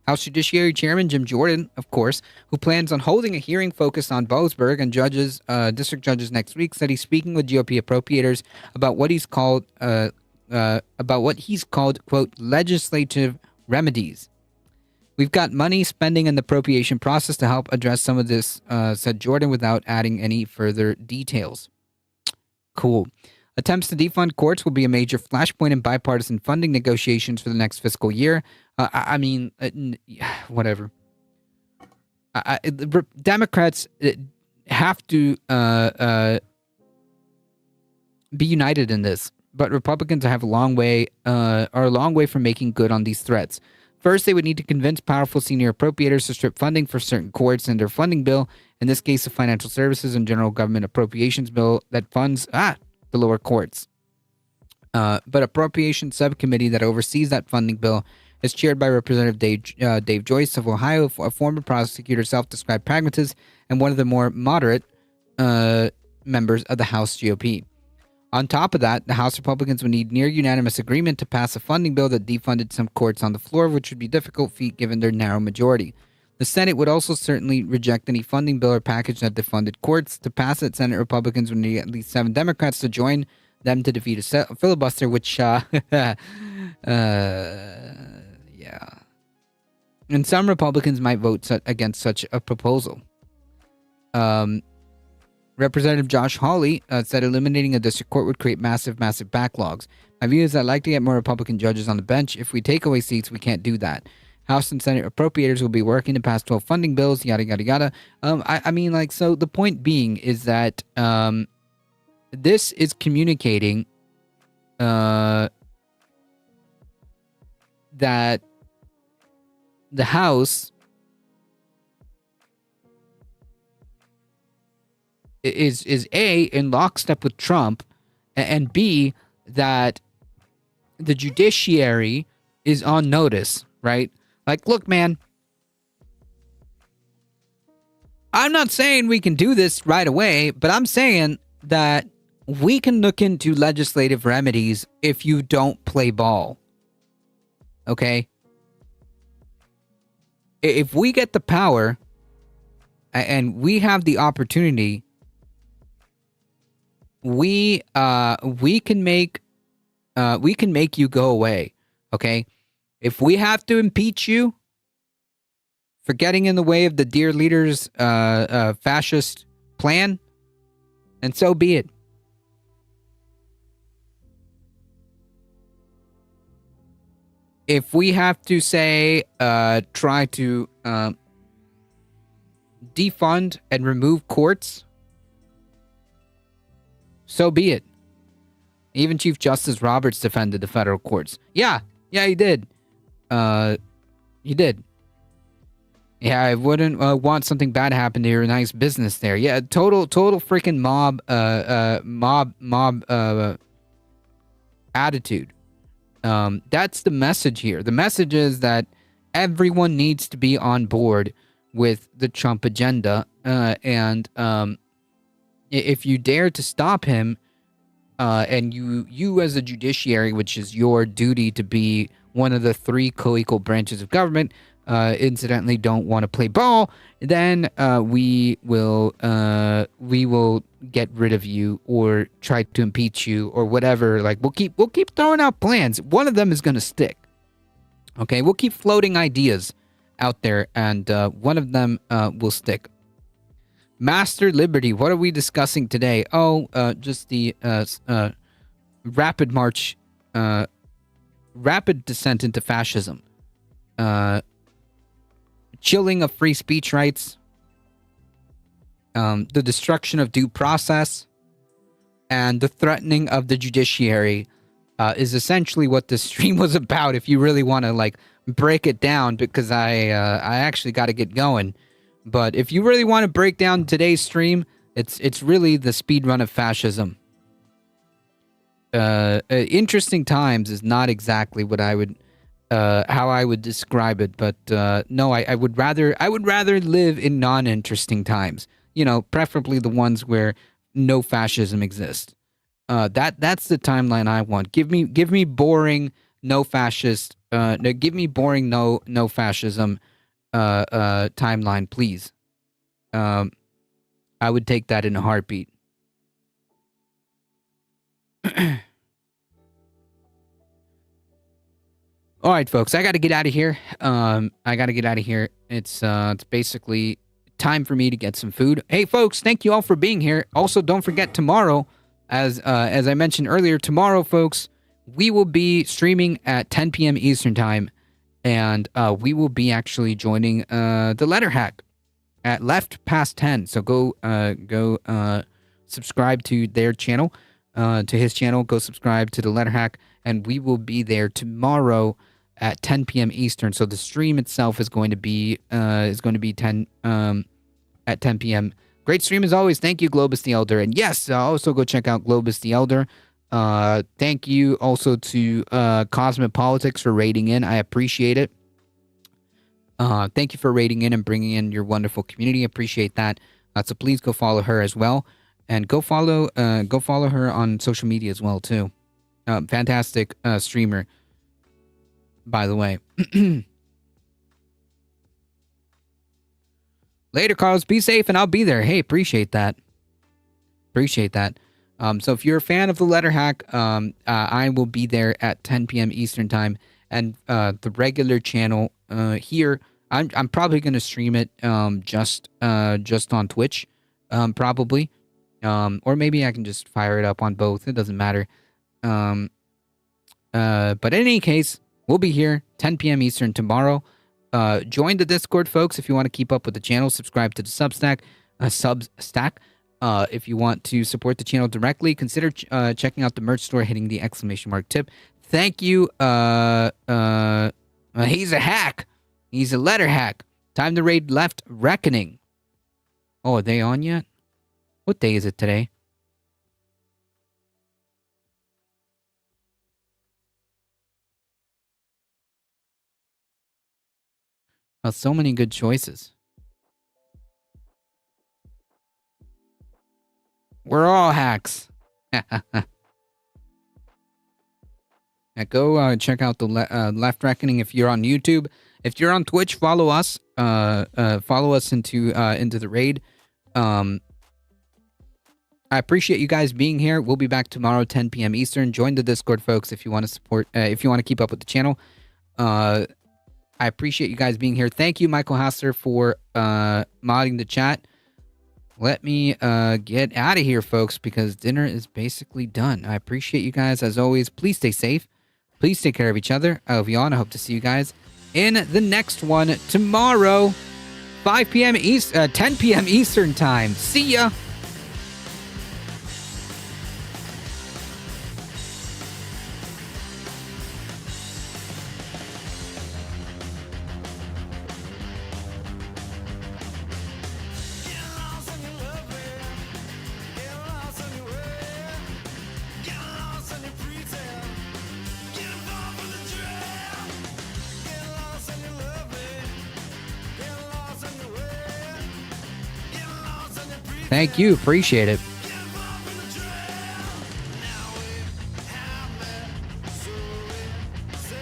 S3: House Judiciary Chairman Jim Jordan, of course, who plans on holding a hearing focused on Boasberg and district judges next week, said he's speaking with GOP appropriators about what he's called, quote, legislative remedies. We've got money spending in the appropriation process to help address some of this, said Jordan, without adding any further details. Cool. Attempts to defund courts will be a major flashpoint in bipartisan funding negotiations for the next fiscal year. Whatever. Democrats have to be united in this, but Republicans are a long way from making good on these threats. First, they would need to convince powerful senior appropriators to strip funding for certain courts in their funding bill, in this case, the Financial Services and General Government Appropriations Bill that funds the lower courts. But Appropriations Subcommittee that oversees that funding bill is chaired by Representative Dave Joyce of Ohio, a former prosecutor, self-described pragmatist, and one of the more moderate members of the House GOP. On top of that, the House Republicans would need near unanimous agreement to pass a funding bill that defunded some courts on the floor, which would be a difficult feat given their narrow majority. The Senate would also certainly reject any funding bill or package that defunded courts. To pass it, Senate Republicans would need at least 7 Democrats to join them to defeat a filibuster, which, yeah. And some Republicans might vote against such a proposal. Representative Josh Hawley said eliminating a district court would create massive backlogs. My view is I'd like to get more Republican judges on the bench. If we take away seats, we can't do that. House and Senate appropriators will be working to pass 12 funding bills, yada, yada, yada. So the point being is that this is communicating that the House is A, in lockstep with Trump, and B, that the judiciary is on notice, right? Like, look, man, I'm not saying we can do this right away, but I'm saying that we can look into legislative remedies if you don't play ball. Okay? If we get the power and we have the opportunity, we can make you go away. Okay? If we have to impeach you for getting in the way of the dear leader's fascist plan, and so be it. If we have to say, try to defund and remove courts, so be it. Even Chief Justice Roberts defended the federal courts. Yeah, he did. He did. Yeah, I wouldn't want something bad to happen to your nice business there. Yeah, total freaking mob attitude. That's the message here. The message is that everyone needs to be on board with the Trump agenda, and if you dare to stop him, and you as a judiciary, which is your duty to be one of the 3 co-equal branches of government, incidentally don't want to play ball, then we will get rid of you or try to impeach you or whatever. Like, we'll keep throwing out plans. One of them is going to stick. Okay, we'll keep floating ideas out there, and one of them will stick. Master Liberty, what are we discussing today? Just the rapid march, rapid descent into fascism. chilling of free speech rights, the destruction of due process, and the threatening of the judiciary is essentially what this stream was about. If you really want to like break it down, because I actually got to get going. But if you really want to break down today's stream, it's really the speed run of fascism. Interesting times is not exactly what I would how I would describe it, but no, I would rather live in non-interesting times. You know, preferably the ones where no fascism exists. That's the timeline I want. Give me boring, no fascist. Give me boring, no fascism. Timeline, please. I would take that in a heartbeat. All right, folks, I got to get out of here. It's basically time for me to get some food. Hey, folks, thank you all for being here. Also, don't forget tomorrow, as I mentioned earlier, tomorrow, folks, we will be streaming at 10 p.m. Eastern Time, and we will be actually joining the Letter Hack at left past 10. So go subscribe to their channel, to his channel. Go subscribe to the Letter Hack, and we will be there tomorrow at 10 p.m. Eastern. So the stream itself is going to be 10 at 10 p.m. Great stream as always. Thank you, Globus the Elder. And yes, also go check out Globus the Elder. Thank you also to Cosmopolitics for raiding in. I appreciate it. Thank you for raiding in and bringing in your wonderful community. Appreciate that. So please go follow her as well, and go follow her on social media as well too. Fantastic streamer, by the way. Later, Carlos. Be safe, and I'll be there. Hey, appreciate that. So if you're a fan of the Letter Hack, I will be there at 10 p.m. Eastern Time, and the regular channel here, I'm probably going to stream it just on Twitch, probably, or maybe I can just fire it up on both. It doesn't matter. But in any case, we'll be here 10 p.m. Eastern tomorrow. Join the Discord, folks, if you want to keep up with the channel. Subscribe to the Substack. If you want to support the channel directly, consider checking out the merch store, hitting the ! tip. Thank you. He's a hack. He's a Letter Hack. Time to raid Left Reckoning. Oh, are they on yet? What day is it today? Oh, so many good choices. We're all hacks. Now go check out the Left Reckoning if you're on YouTube. If you're on Twitch, follow us. Follow us into the raid. I appreciate you guys being here. We'll be back tomorrow, 10 p.m. Eastern. Join the Discord, folks, if you want to support. If you want to keep up with the channel. I appreciate you guys being here. Thank you, Michael Hassler, for modding the chat. Let me get out of here, folks, because dinner is basically done. I appreciate you guys, as always. Please stay safe. Please take care of each other. I love you all, and I hope to see you guys in the next one tomorrow, 10 p.m. Eastern Time. See ya. Thank you. Appreciate it.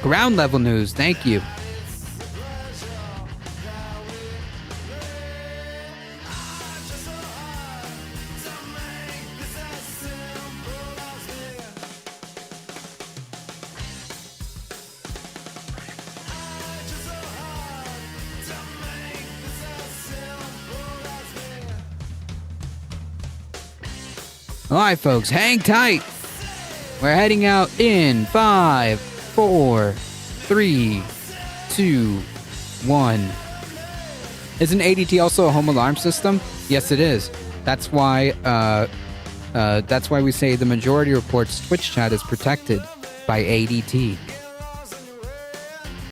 S3: Ground level news. Thank you. All right, folks, hang tight. We're heading out in 5, 4, 3, 2, 1. Isn't ADT also a home alarm system? Yes, it is. That's why we say the majority reports Twitch chat is protected by ADT.